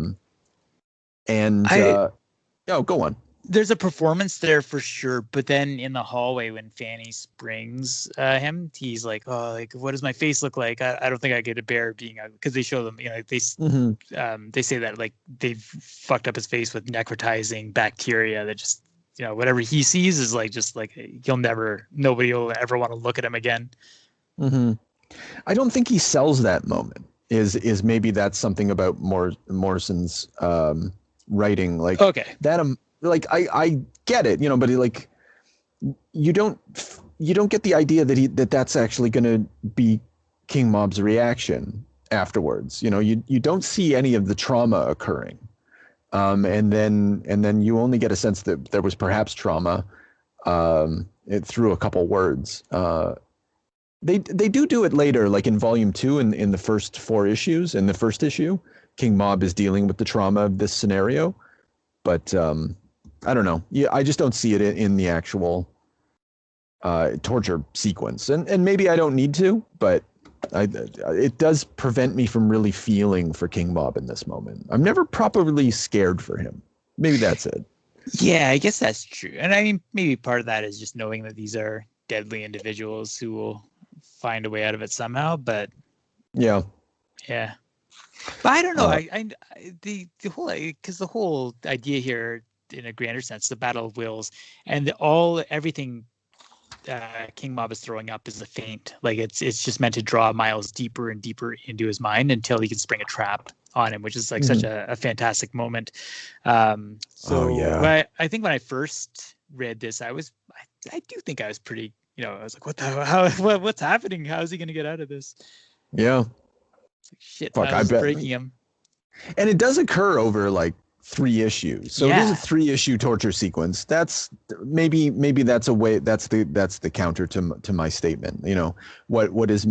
Go on. There's a performance there for sure, but then in the hallway when Fanny springs him, he's like, "Oh, like what does my face look like? I don't think I get a bear being," because they show them, they say that like they've fucked up his face with necrotizing bacteria that just, whatever he sees is like just like nobody will ever want to look at him again. Mm-hmm. I don't think he sells that moment. Is maybe that's something about Morrison's writing, like okay that. Like I get it, but like you don't get the idea that that's actually going to be King Mob's reaction afterwards. You don't see any of the trauma occurring, and then you only get a sense that there was perhaps trauma through a couple words. They do it later, like in volume 2 in the first 4 issues. In the first issue, King Mob is dealing with the trauma of this scenario, but I don't know. Yeah, I just don't see it in the actual torture sequence, and maybe I don't need to, but it does prevent me from really feeling for King Mob in this moment. I'm never properly scared for him. Maybe that's it. Yeah, I guess that's true. And I mean, maybe part of that is just knowing that these are deadly individuals who will find a way out of it somehow. But yeah. But I don't know. The whole idea here, in a grander sense, the Battle of Wills and everything King Mob is throwing up is a feint. Like it's just meant to draw Miles deeper and deeper into his mind until he can spring a trap on him, which is like such a fantastic moment. I think when I first read this, I do think I was pretty, I was like, what's happening? How is he going to get out of this? Yeah. It's like, shit, fuck, I bet. Breaking him. And it does occur over like 3 issues. So it is a 3-issue torture sequence. That's maybe that's a way, that's the counter to my statement. What is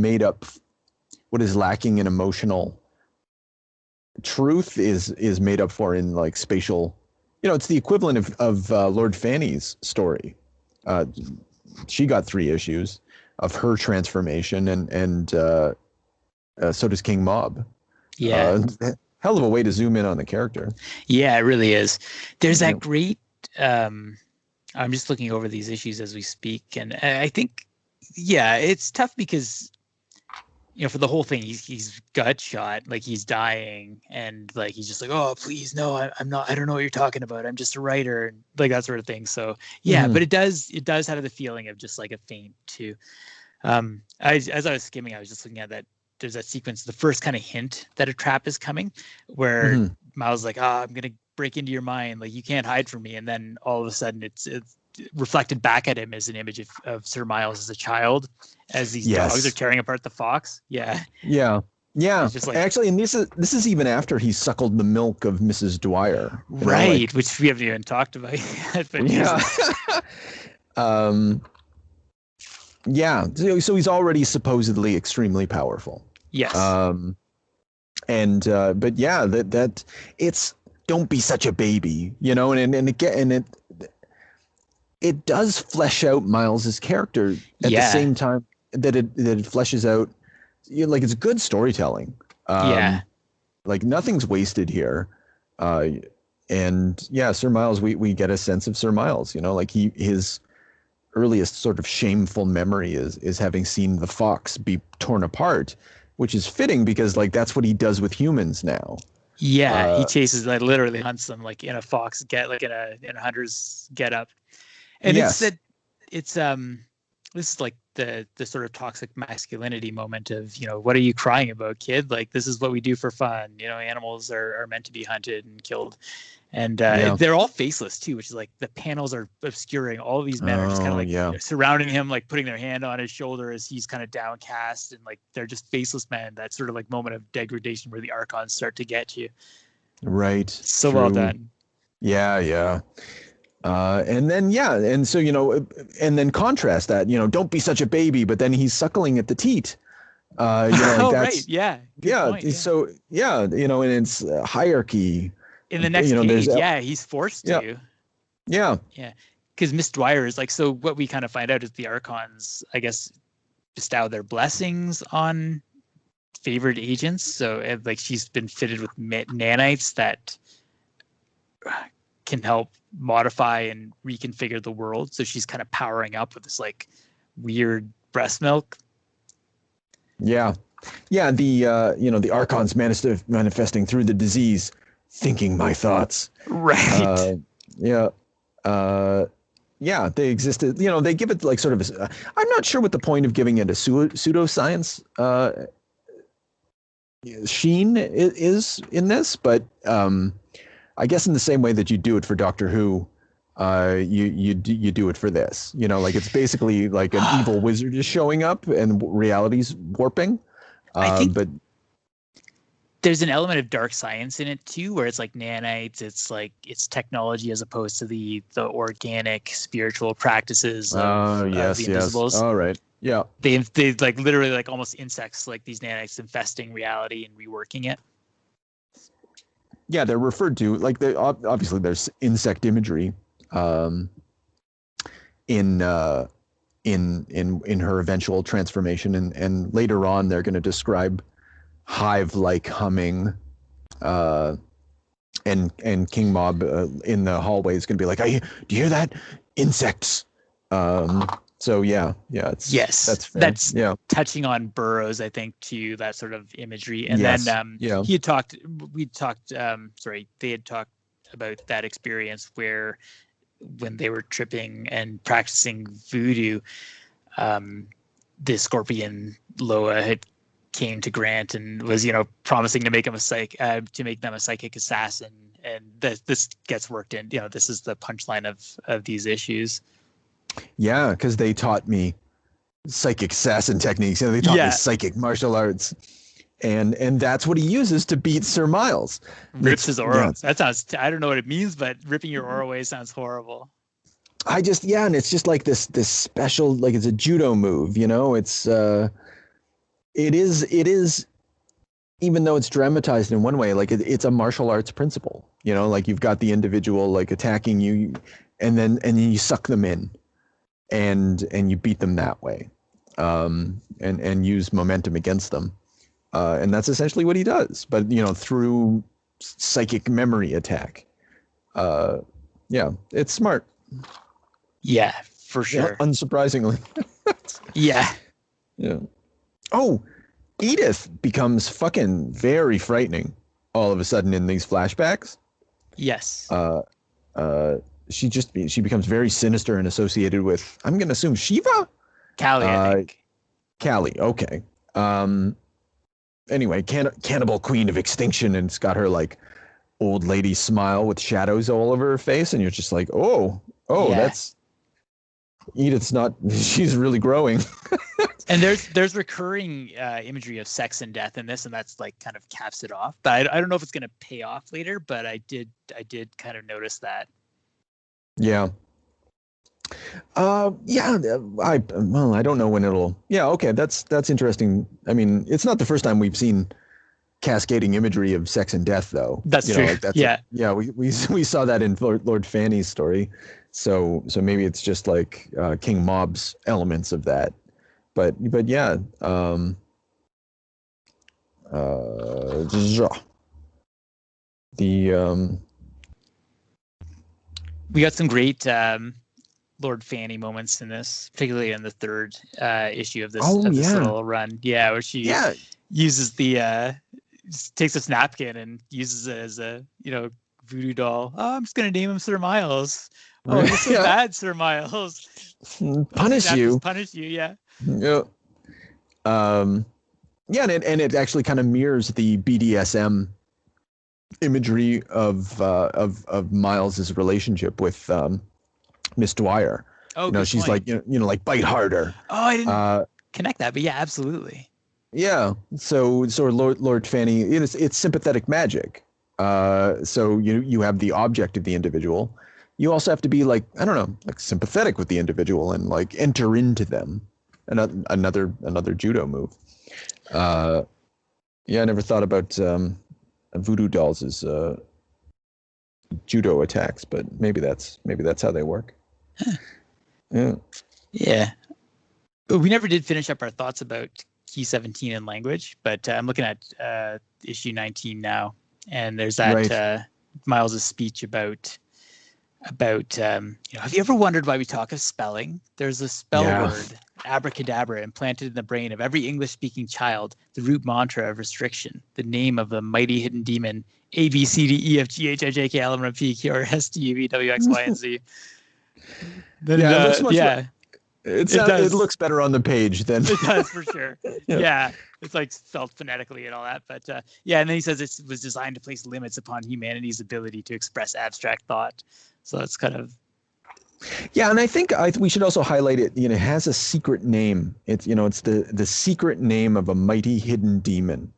lacking in emotional truth is made up for in like spatial, it's the equivalent of Lord Fanny's story. She got 3 issues of her transformation, and so does King Mob. Yeah. Hell of a way to zoom in on the character. Yeah, it really is. There's that great, I'm just looking over these issues as we speak, and I think, it's tough because, for the whole thing, he's gut shot, like he's dying, and like he's just like, oh, please, no, I'm not, I don't know what you're talking about. I'm just a writer, and like that sort of thing. So but it does have the feeling of just like a feint too. As I was skimming, I was just looking at that. There's that sequence, the first kind of hint that a trap is coming, where Miles is like, I'm going to break into your mind. Like, you can't hide from me. And then all of a sudden it's reflected back at him as an image of Sir Miles as a child, as these dogs are tearing apart the fox. Yeah. Just like, actually, and this is even after he suckled the milk of Mrs. Dwyer. Right. Which we haven't even talked about yet. But so he's already supposedly extremely powerful. Yes. But yeah, that it's don't be such a baby, it does flesh out Miles's character at the same time that it fleshes out, like it's good storytelling. Like nothing's wasted here. And yeah, Sir Miles, we get a sense of Sir Miles, like his earliest sort of shameful memory is having seen the fox be torn apart, which is fitting because like that's what he does with humans now. Yeah, he chases, like literally hunts them like in a fox in a hunter's get up. And this is like the sort of toxic masculinity moment of, what are you crying about, kid? Like, this is what we do for fun. Animals are meant to be hunted and killed. And they're all faceless too, which is like the panels are obscuring. All of these men are just kind of like surrounding him, like putting their hand on his shoulder as he's kind of downcast, and like they're just faceless men. That sort of like moment of degradation where the Archons start to get you. Right. So well done. Yeah. And so and then contrast that, don't be such a baby, but then he's suckling at the teat. Right. Yeah. Point, So and it's hierarchy. In the next page, he's forced to. Yeah. Because Miss Dwyer is like, so what we kind of find out is the Archons, I guess, bestow their blessings on favored agents. So like she's been fitted with nanites that can help modify and reconfigure the world. So she's kind of powering up with this like weird breast milk. Yeah. The the Archons manifesting through the disease, thinking my thoughts. Right. They existed. They give it like sort of I'm not sure what the point of giving it a pseudoscience sheen is in this, but I guess in the same way that you do it for Doctor Who, you do it for this. Like it's basically like an evil wizard is showing up and reality's warping. I think there's an element of dark science in it too, where it's like nanites. It's like it's technology as opposed to the organic spiritual practices of the Invisibles. All right. Yeah. They like literally like almost insects, like these nanites infesting reality and reworking it. Yeah, they're referred to like obviously there's insect imagery in her eventual transformation, and later on they're going to describe hive-like humming, and King Mob in the hallway is going to be like, do you hear that? Insects. So that's fair. That's touching on Burroughs, I think, to that sort of imagery. And then they had talked about that experience where when they were tripping and practicing voodoo, the scorpion Loa had came to Grant and was, promising to make him a psychic assassin. And this gets worked in, this is the punchline of these issues. Yeah, because they taught me psychic assassin techniques. They taught me psychic martial arts, and that's what he uses to beat Sir Miles. Rips his aura. Yeah. That sounds. I don't know what it means, but ripping your aura away sounds horrible. And it's just like this special, like it's a judo move. It's it is. Even though it's dramatized in one way, like it's a martial arts principle. Like you've got the individual like attacking you, and then you suck them in. And you beat them that way, and use momentum against them, and that's essentially what he does. But through psychic memory attack, it's smart. Yeah, for sure. Unsurprisingly. Yeah. Oh, Edith becomes fucking very frightening all of a sudden in these flashbacks. Yes. She becomes very sinister and associated with, I'm going to assume, Shiva? Callie, I think. Callie, okay. Anyway, Cannibal Queen of Extinction, and it's got her like old lady smile with shadows all over her face, and you're just like, that's Edith's not, she's really growing. And there's recurring imagery of sex and death in this, and that's like kind of caps it off. But I don't know if it's going to pay off later, but I did kind of notice that. Yeah. Yeah, I don't know when it'll. Yeah, okay, that's interesting. I mean, it's not the first time we've seen cascading imagery of sex and death, though. That's true. Like that's yeah. we saw that in Lord Fanny's story. So maybe it's just like King Mob's elements of that. But yeah. We got some great Lord Fanny moments in this, particularly in the third issue of this little run. Yeah, where she uses the takes this napkin and uses it as a voodoo doll. Oh, I'm just gonna name him Sir Miles. Oh, you're so bad, Sir Miles. Punish you. Punish you. Yeah. Yeah. Yeah, and it actually kind of mirrors the BDSM imagery of Miles's relationship with Miss Dwyer. Oh, she's point. like like bite harder. Oh, I didn't connect that, but yeah, absolutely. Yeah, so Lord Fanny, it's sympathetic magic. So you have the object of the individual. You also have to be like, I don't know, like sympathetic with the individual and like enter into them. Another judo move. I never thought about voodoo dolls as judo attacks, but maybe that's how they work. Yeah. Yeah. We never did finish up our thoughts about Key 17 and language, but I'm looking at issue 19 now, and there's that Miles's speech about have you ever wondered why we talk of spelling? There's a spell word, abracadabra, implanted in the brain of every English-speaking child, the root mantra of restriction, the name of the mighty hidden demon, A, B, C, D, E, F, G, H, I, J, K, L, M, N, P, Q, R, S, T, U, V, W, X, Y, and Z. Then, it looks much it looks better on the page than it does for sure. Yeah, it's like spelled phonetically and all that, but and then he says it was designed to place limits upon humanity's ability to express abstract thought. So it's kind of and I think we should also highlight it. It has a secret name. It's it's the secret name of a mighty hidden demon,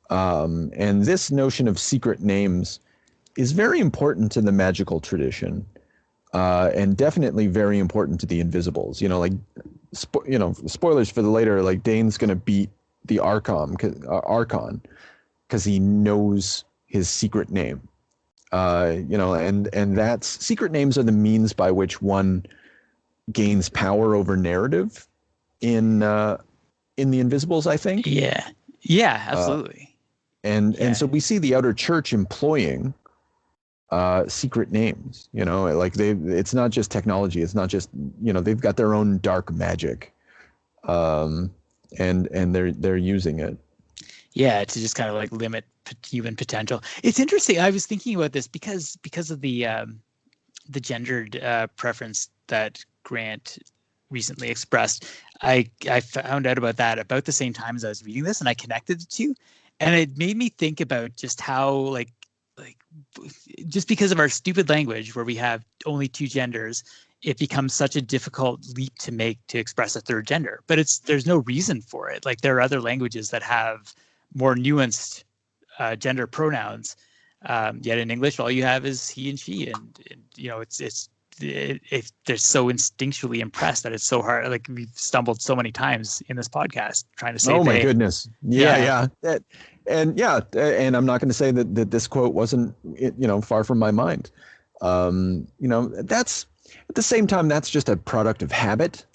and this notion of secret names is very important to the magical tradition. And definitely very important to the Invisibles. Spoilers for the later. Like Dane's gonna beat the Archon because he knows his secret name. And that's secret names are the means by which one gains power over narrative in the Invisibles, I think. Yeah, absolutely. And so we see the Outer Church employing secret names, like it's not just technology, it's not just they've got their own dark magic, and they're using it to just kind of like limit human potential. It's interesting. I was thinking about this because of the gendered preference that Grant recently expressed. I found out about that about the same time as I was reading this, and I connected the two, and it made me think about just how like just because of our stupid language where we have only two genders, it becomes such a difficult leap to make to express a third gender. But there's no reason for it. Like there are other languages that have more nuanced gender pronouns. Yet in English, all you have is he and she, and they're so instinctually impressed that it's so hard. Like we've stumbled so many times in this podcast trying to say. Oh my goodness! Yeah. And I'm not going to say that this quote wasn't far from my mind. That's at the same time that's just a product of habit.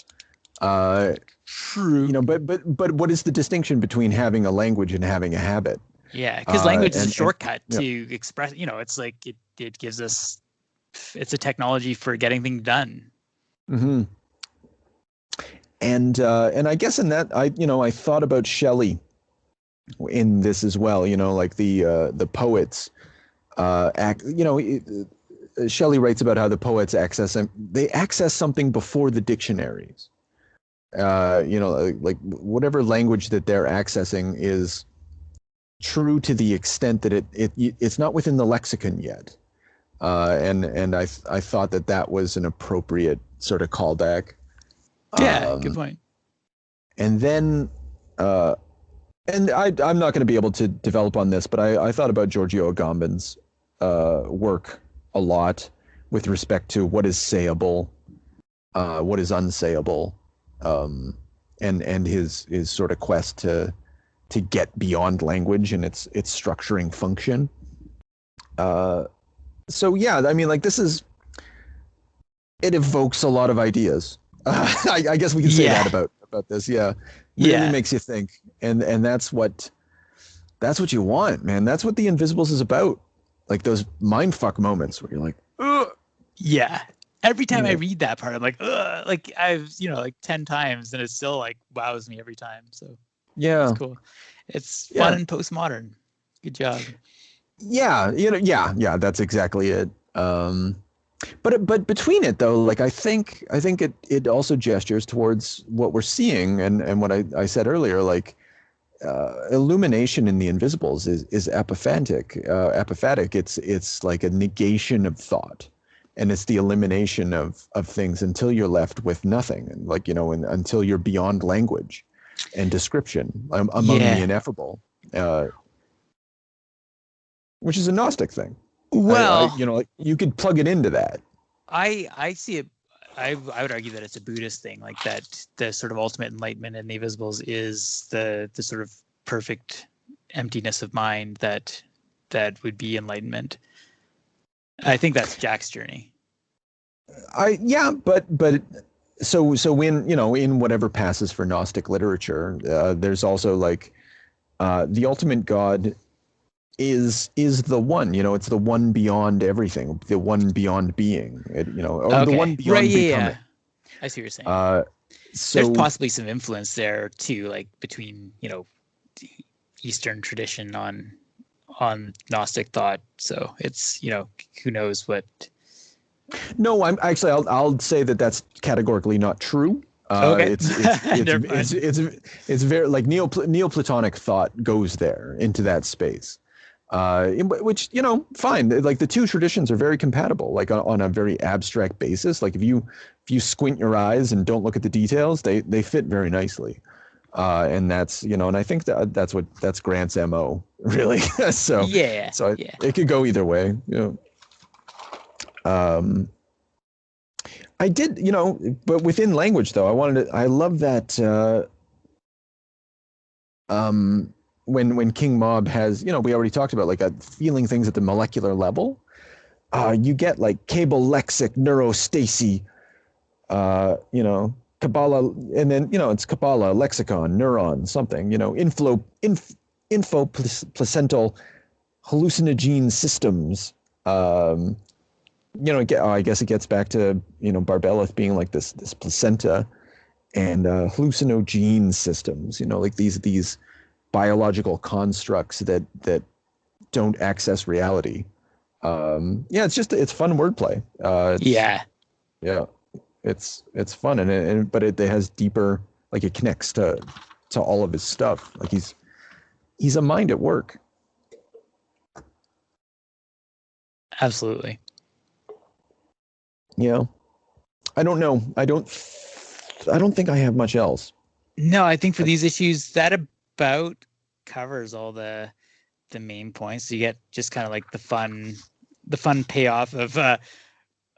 True. But what is the distinction between having a language and having a habit? Yeah, because language is a shortcut to express. It's like it gives us. It's a technology for getting things done. Mm-hmm. And I guess in that I thought about Shelley in this as well. Like the poets Shelley writes about how the poets access something before the dictionaries. Like whatever language that they're accessing is true to the extent that it's not within the lexicon yet. And I thought that was an appropriate sort of callback. Yeah, good point. And then, and I'm not going to be able to develop on this, but I thought about Giorgio Agamben's work a lot with respect to what is sayable what is unsayable, and his sort of quest to get beyond language and its structuring function. So yeah, I mean, like it evokes a lot of ideas. I guess we can say that about this. Yeah, really makes you think, and that's what you want, man. That's what The Invisibles is about. Like those mindfuck moments where you're like, ugh. Yeah. Every time I read that part, I'm like, ugh. Like I've, like 10 times, and it still like wows me every time. So yeah, it's cool. It's fun and postmodern. Good job. Yeah, yeah, that's exactly it. But between it though, like I think it also gestures towards what we're seeing and what I said earlier, like illumination in The Invisibles is apophatic. It's like a negation of thought, and it's the elimination of things until you're left with nothing, and like until you're beyond language and description among the ineffable. Which is a Gnostic thing. Well, like you could plug it into that. I see it. I would argue that it's a Buddhist thing, like that the sort of ultimate enlightenment in the Invisibles is the sort of perfect emptiness of mind that would be enlightenment. I think that's Jack's journey. But so when in whatever passes for Gnostic literature, there's also like the ultimate God is the one, it's the one beyond everything, the one beyond being, or the one beyond becoming. Yeah. I see what you're saying. So there's possibly some influence there too, like between Eastern tradition on Gnostic thought. So it's who knows what. No, I'll say that that's categorically not true. Okay. It's very like Neoplatonic thought goes there into that space. Which fine, like the two traditions are very compatible, like on a very abstract basis. Like if you squint your eyes and don't look at the details, they fit very nicely, and that's and I think that's Grant's MO really. So it could go either way. I did but within language though, I love that when King Mob has, we already talked about like feeling things at the molecular level, you get like cable lexic neurostasy, Kabbalah, and then, it's Kabbalah, lexicon, neuron, something, info placental hallucinogene systems. I guess it gets back to, Barbelith being like this placenta and hallucinogene systems, like these biological constructs that don't access reality. It's fun wordplay. It's fun, but it has deeper, like it connects to all of his stuff. Like he's a mind at work. Absolutely. I don't know. I don't think I have much else. No, I think for these issues that about covers all the main points. So you get just kind of like the fun payoff of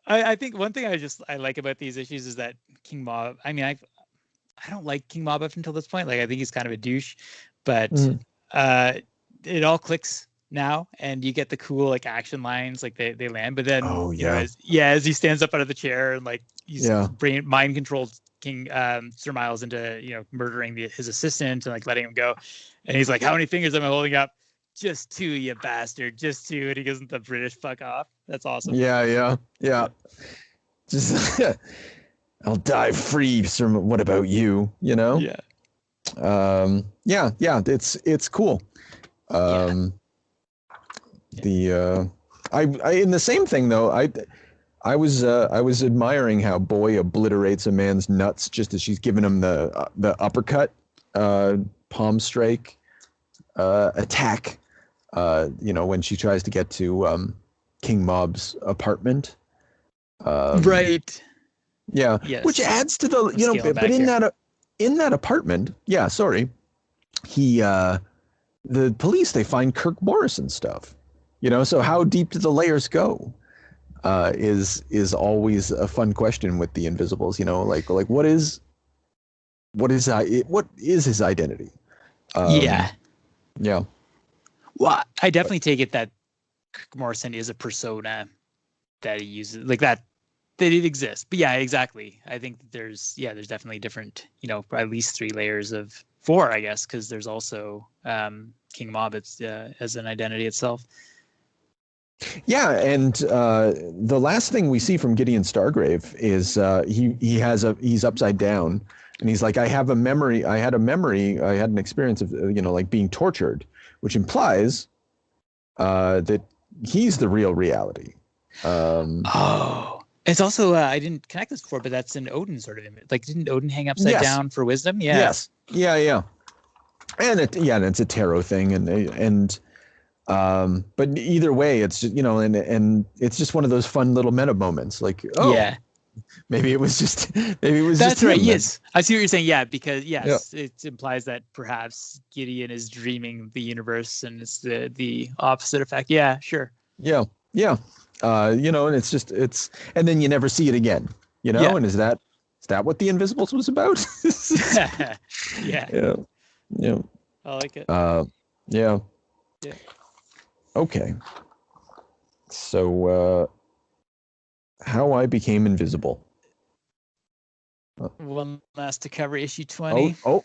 I think one thing I like about these issues is that King Mob, I mean, I don't like King Mob up until this point. Like I think he's kind of a douche, but it all clicks now, and you get the cool like action lines, like they land. But then as he stands up out of the chair and like he's mind controlled King Sir Miles into murdering his assistant and like letting him go, and he's like, how many fingers am I holding up? Just two, you bastard, just two. And he goes, the British fuck off. That's awesome. Yeah. Just I'll die free, sir. What about you? Yeah. It's cool. I in the same thing though, I was admiring how Boy obliterates a man's nuts just as she's giving him the uppercut, palm strike, attack. When she tries to get to King Mob's apartment. Right. Yeah. Yes. Which adds to the but in that apartment, the police, they find Kirk Morrison stuff. So how deep do the layers go? is always a fun question with the Invisibles. Like what is his identity? Yeah. Yeah. Well, I definitely take it that Morrison is a persona that he uses, like that it exists. But yeah, exactly. I think that there's definitely different, at least 3 layers of 4, I guess, because there's also King Mob as an identity itself. Yeah, and the last thing we see from Gideon Stargrave is he's upside down, and he's like, I had an experience of like being tortured, which implies that he's the real reality. It's also I didn't connect this before, but that's an Odin sort of image. Like, didn't Odin hang upside down for wisdom? Yeah. Yes. Yeah. And it's a tarot thing, and but either way, it's just, and it's just one of those fun little meta moments. Like, maybe it was just that's right. Yes, I see what you're saying. Yeah, because it implies that perhaps Gideon is dreaming the universe, and it's the opposite effect. Yeah, sure. Yeah. And and then you never see it again. And is that what the Invisibles was about? Yeah. Yeah. I like it. Yeah. Okay. So, how I became invisible. One last to cover issue 20. Oh.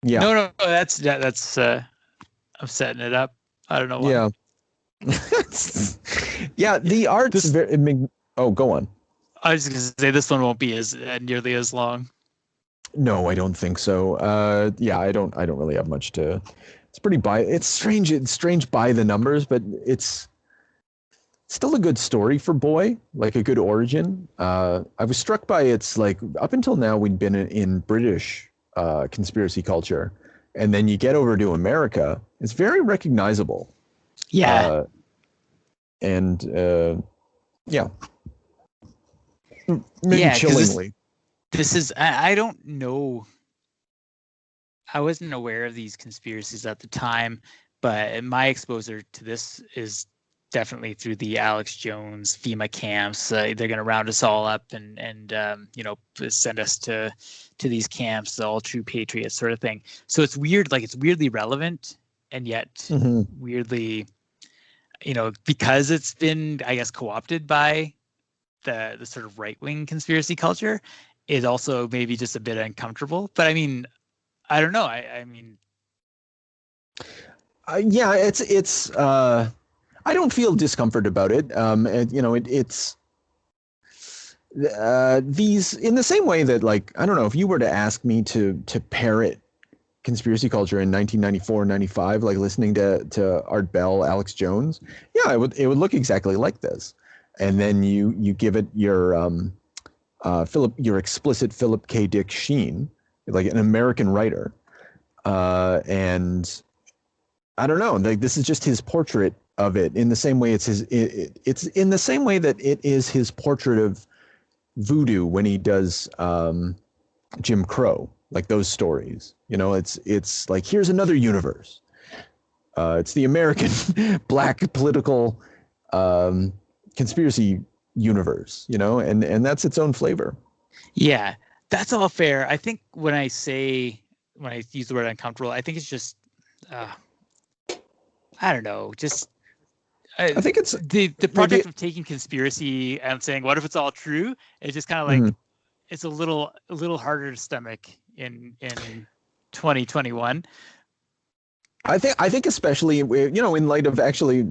Yeah. No. That's I'm setting it up. I don't know why. Yeah. Yeah. The art's very. Oh, go on. I was just gonna say this one won't be as nearly as long. No, I don't think so. I don't really have much to. It's strange. It's strange by the numbers, but it's still a good story for Boy, like a good origin. I was struck by its, like, up until now we'd been in British conspiracy culture, and then you get over to America, it's very recognizable. Yeah. Maybe chillingly. This is, I don't know. I wasn't aware of these conspiracies at the time, but my exposure to this is definitely through the Alex Jones FEMA camps. They're going to round us all up and send us to these camps, the all true patriots sort of thing. So it's weird, like it's weirdly relevant, and yet weirdly, because it's been, I guess, co-opted by the sort of right-wing conspiracy culture, is also maybe just a bit uncomfortable. But I mean, I don't know. I mean, it's. I don't feel discomfort about it. It's these, in the same way that, like, I don't know, if you were to ask me to parrot conspiracy culture in 1994, 95, like listening to Art Bell, Alex Jones, it would look exactly like this. And then you give it your explicit Philip K. Dick Sheen, like an American writer, and I don't know, like this is just his portrait of it, in the same way it's in the same way that it is his portrait of voodoo when he does Jim Crow, like those stories. It's like, here's another universe. It's the American black political conspiracy universe, and that's its own flavor. Yeah, that's all fair. I think when I use the word uncomfortable, I think it's just, I don't know, just. I think it's the project of taking conspiracy and saying, what if it's all true? It's just kind of like, it's a little harder to stomach in 2021. I think especially, in light of, actually,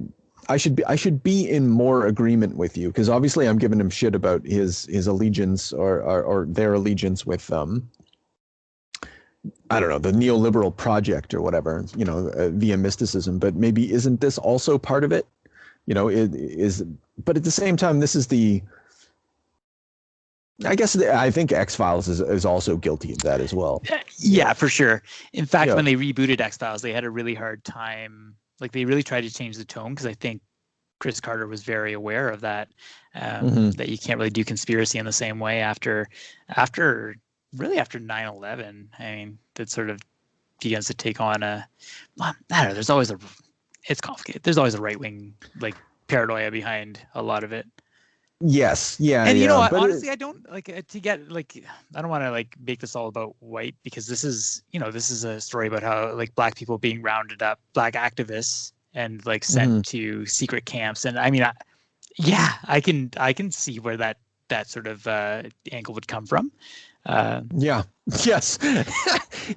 I should be in more agreement with you, because obviously I'm giving him shit about his allegiance or their allegiance with I don't know, the neoliberal project or whatever, via mysticism. But maybe isn't this also part of it? It is. But at the same time, this is I think X-Files is also guilty of that as well. Yeah, for sure. In fact, when they rebooted X-Files, they had a really hard time. Like, they really tried to change the tone, because I think Chris Carter was very aware of that, that you can't really do conspiracy in the same way after 9/11. I mean, that sort of begins to take on I don't know, there's always it's complicated. There's always a right-wing, like, paranoia behind a lot of it. Yes, yeah, And yeah. you know what? But Honestly, I don't like to get like I don't want to like make this all about white, because this is a story about how like black people being rounded up, black activists, and like sent to secret camps. And I mean, I can see where that sort of angle would come from. Yeah. Yes.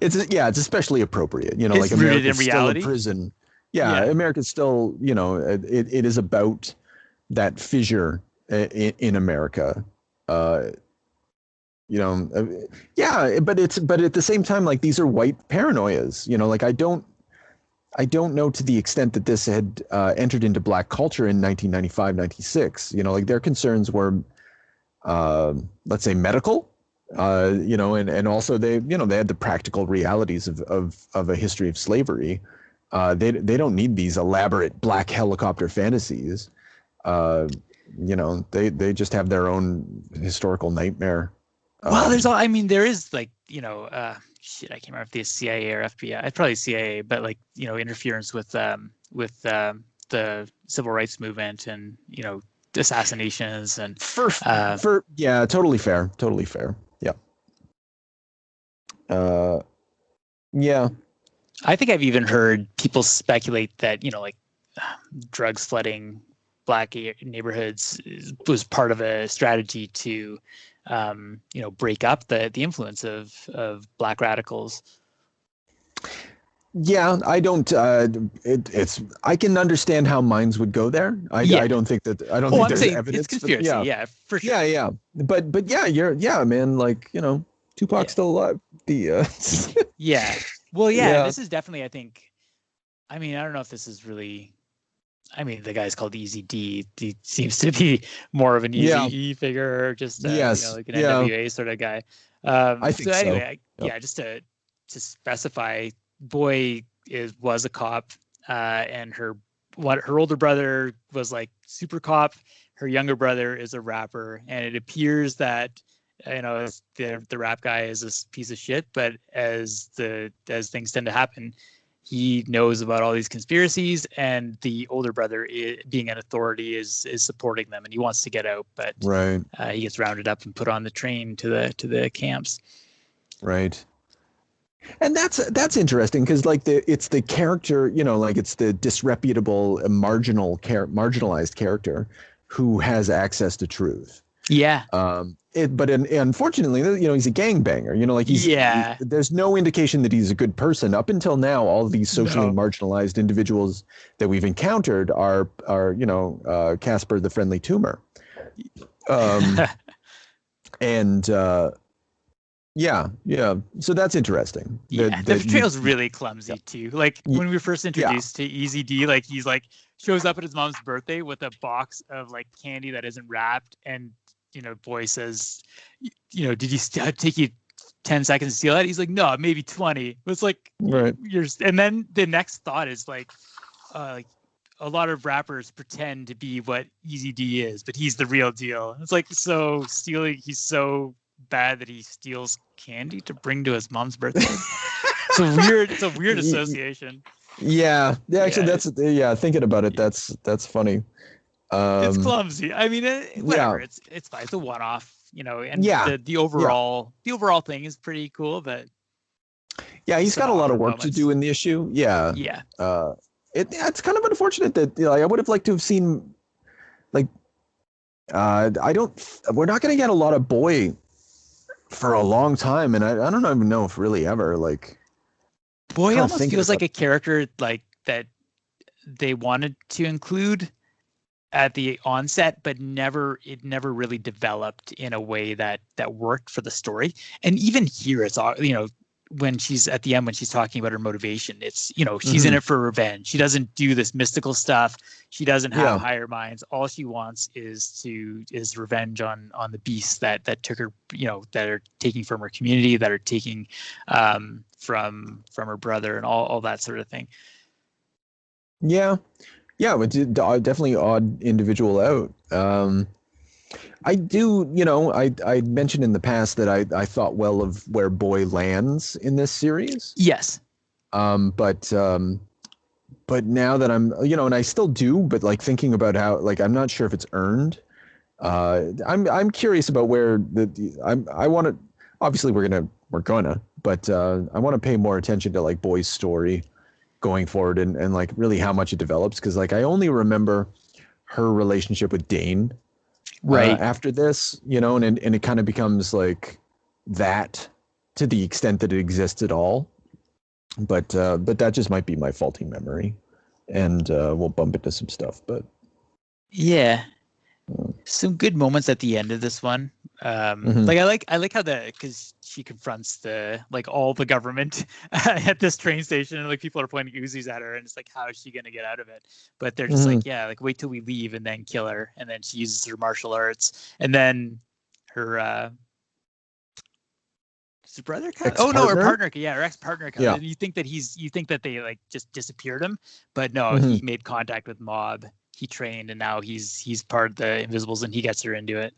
It's especially appropriate. You know, It's like rooted America's in still a reality. prison. Yeah, America's still, you know, it is about that fissure in America. You know, yeah, but at the same time, like, these are white paranoias. You know, like I don't know to the extent that this had entered into black culture in 1995, 96. You know, like their concerns were, let's say, medical. You know, and also they had the practical realities of a history of slavery. They don't need these elaborate black helicopter fantasies. You know, they just have their own historical nightmare. Well, there is like, you know, shit, I can't remember if it's CIA or FBI. It's probably CIA, but like, you know, interference with the civil rights movement, and, you know, assassinations and yeah, totally fair. Yeah. Yeah. I think I've even heard people speculate that, you know, like drugs flooding black neighborhoods was part of a strategy to, you know, break up the influence of black radicals. Yeah, I don't. I can understand how minds would go there. I don't think that. I don't think there's evidence. It's conspiracy. Yeah, for sure. Yeah. But yeah, man. Like, you know, Tupac's still alive. Yeah. Well, yeah. This is definitely, I think. I mean, I don't know if this is really. I mean, the guy's called Easy D. He seems to be more of an Easy E figure, or just you know, like an NWA sort of guy. I think so. Anyway, just to specify, boy was a cop, and her older brother was like super cop. Her younger brother is a rapper, and it appears that, you know, the rap guy is this piece of shit, but as things tend to happen, he knows about all these conspiracies, and the older brother, being an authority, is supporting them, and he wants to get out, but he gets rounded up and put on the train to the camps. Right. And that's interesting, because like it's the character, you know, like it's the disreputable, marginalized character who has access to truth. Yeah. But unfortunately, you know, he's a gangbanger. You know, like there's no indication that he's a good person up until now. All of these socially marginalized individuals that we've encountered are you know, Casper the Friendly Tumor. And yeah. So that's interesting. The portrayal's really clumsy too. Like when we were first introduced to Easy D, like he's like shows up at his mom's birthday with a box of like candy that isn't wrapped, and, you know, boy says, you know, did you take you 10 seconds to steal that? He's like, no, maybe 20. It's like, right. And then the next thought is like a lot of rappers pretend to be what Easy D is, but he's the real deal. It's like, so he's so bad that he steals candy to bring to his mom's birthday. It's a weird association. Yeah. Actually, that's thinking about it, that's funny. It's clumsy. I mean, whatever. It's fine. It's a one-off, you know. And the overall thing is pretty cool, but he's got a lot of work to do in the issue. Yeah. It's kind of unfortunate that, you know, I would have liked to have seen, like, we're not going to get a lot of Boy for a long time, and I don't even know if really ever. Like, Boy almost feels like a character like that they wanted to include at the onset, but it never really developed in a way that worked for the story. And even here, it's all, you know, when she's at the end, when she's talking about her motivation, it's, you know, she's in it for revenge. She doesn't do this mystical stuff. She doesn't have higher minds. All she wants is revenge on the beasts that took her, you know, that are taking from her community, that are taking from her brother, and all that sort of thing. Yeah, but definitely odd individual out. I do, you know, I mentioned in the past that I thought well of where Boy lands in this series. Yes. But now that I'm, you know, and I still do, but like thinking about how, like, I'm not sure if it's earned. I'm curious about where I want to. Obviously, we're gonna, but I want to pay more attention to like Boy's story going forward and like really how much it develops, because like I only remember her relationship with Dane right after this, and it kind of becomes like that to the extent that it exists at all. But that just might be my faulty memory, and we'll bump into some stuff. But yeah, some good moments at the end of this one. Like I like how because she confronts all the government at this train station, and like people are pointing Uzis at her, and it's like, how is she gonna get out of it? But they're just like, yeah, like wait till we leave and then kill her, and then she uses her martial arts, and then her his brother comes. Oh no, her partner. Yeah, her ex-partner comes. Yeah. And you think that they like just disappeared him, but no, he made contact with Mob. He trained, and now he's part of the Invisibles, and he gets her into it.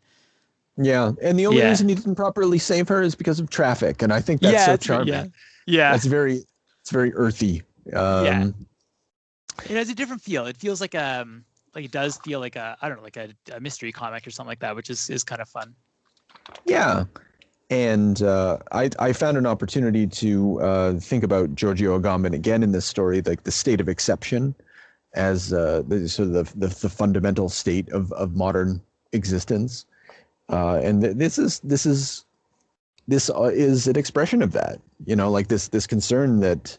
Yeah, and the only reason he didn't properly save her is because of traffic, and I think that's so charming. Yeah, it's very earthy. Yeah, it has a different feel. It feels like it does feel like a mystery comic or something like that, which is kind of fun. Yeah. And I found an opportunity to think about Giorgio Agamben again in this story, like the state of exception as the sort of the fundamental state of modern existence, and this is an expression of that. Like this concern that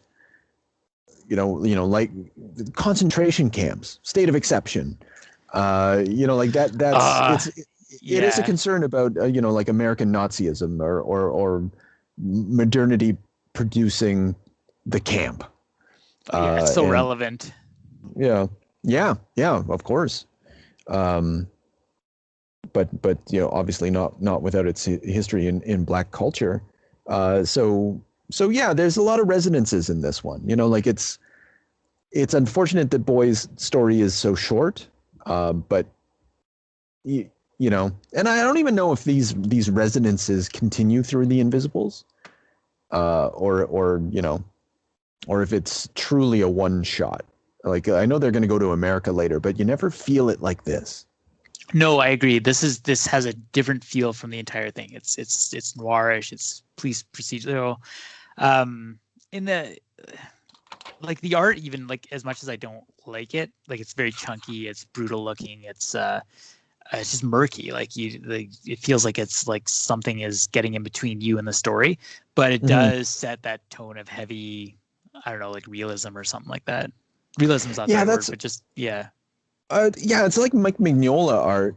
like concentration camps, state of exception, like that's it is a concern about like American Nazism or modernity producing the camp. It's so relevant. Yeah, of course. But obviously not without its history in Black culture. So yeah, there's a lot of resonances in this one. Like it's unfortunate that Boy's story is so short, but and I don't even know if these resonances continue through the Invisibles, or if it's truly a one shot. Like I know they're going to go to America later, but you never feel it like this. No, I agree. This has a different feel from the entire thing. It's noirish. It's police procedural. In the like the art, even like as much as I don't like it, like it's very chunky. It's brutal looking. It's just murky. It feels like it's like something is getting in between you and the story, but it does set that tone of heavy, I don't know, like realism or something like that. Realism is not that word, but just it's like Mike Mignola art.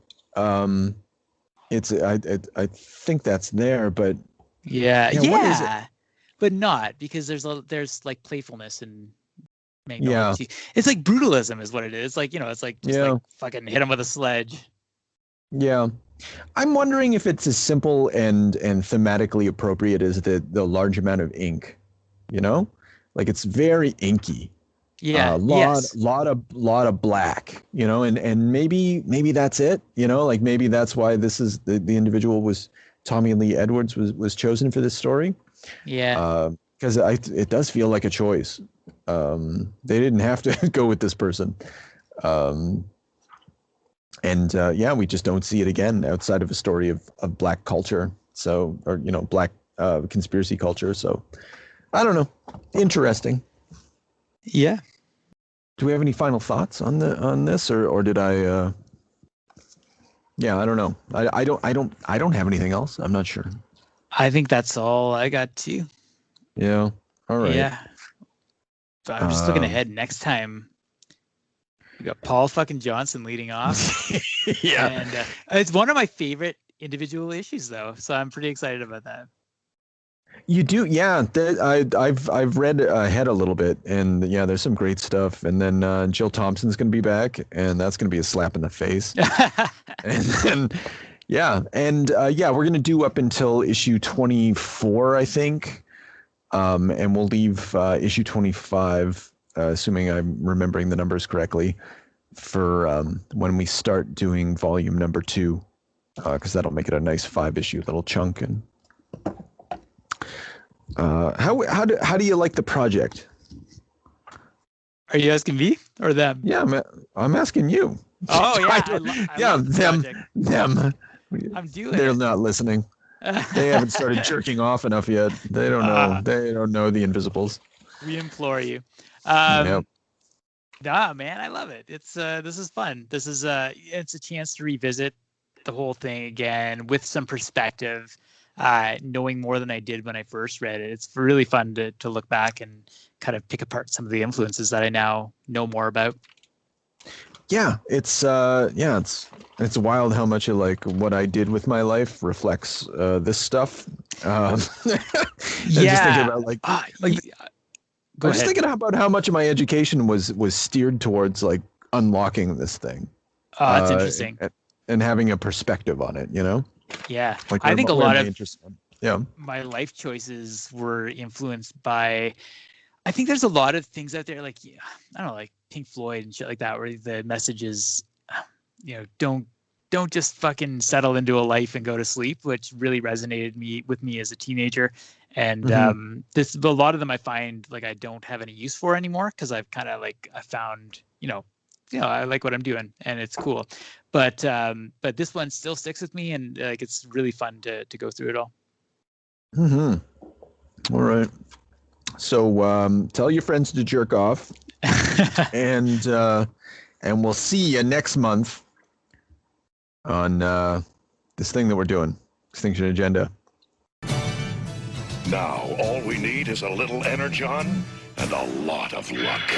It's I think that's there, but what is it? But not because there's like playfulness and Magnolia. It's like brutalism is what it is. Like it's like just like fucking hit him with a sledge. Yeah, I'm wondering if it's as simple and thematically appropriate as the large amount of ink. Like it's very inky. Yeah, lot of black. And maybe that's it. Like maybe that's why this is the individual was Tommy Lee Edwards was chosen for this story. Yeah, because it does feel like a choice. They didn't have to go with this person. And we just don't see it again outside of a story of Black culture. So, or Black conspiracy culture. So, I don't know. Interesting. Yeah. Do we have any final thoughts on this, or did I? I don't know. I don't have anything else. I'm not sure. I think that's all I got too. Yeah. All right. Yeah. So I'm just looking ahead. Next time, we got Paul fucking Johnson leading off. Yeah. And it's one of my favorite individual issues, though. So I'm pretty excited about that. You do, yeah. I've read ahead a little bit, and there's some great stuff. And then Jill Thompson's going to be back, and that's going to be a slap in the face. And then, we're going to do up until issue 24, I think, and we'll leave issue 25, assuming I'm remembering the numbers correctly, for when we start doing volume number 2, because that'll make it a nice 5-issue little chunk. And how do you like the project? Are you asking me or them? Yeah, I'm asking you. Oh yeah, yeah, love this project. them. I'm doing They're it. not listening. They haven't started jerking off enough yet. They don't know. They don't know the Invisibles. We implore you. Yep. Nah, man, I love it. It's this is fun. This is it's a chance to revisit the whole thing again with some perspective, knowing more than I did when I first read it. It's really fun to look back and kind of pick apart some of the influences that I now know more about. Yeah, it's wild how much of like what I did with my life reflects this stuff. Just thinking about Go I'm just ahead. thinking about how much of my education was steered towards like unlocking this thing. Oh, that's interesting. And having a perspective on it, you know? Yeah. Like I think a lot of yeah. my life choices were influenced by, I think there's a lot of things out there, like, I don't know, like Pink Floyd and shit like that, where the message is, don't just fucking settle into a life and go to sleep, which really resonated with me as a teenager. And a lot of them I find like I don't have any use for anymore, because I've kind of like I found I like what I'm doing and it's cool. But this one still sticks with me, and like it's really fun to go through it all. All right. So tell your friends to jerk off, and we'll see you next month on this thing that we're doing, Extinction Agenda. Now, all we need is a little energon and a lot of luck.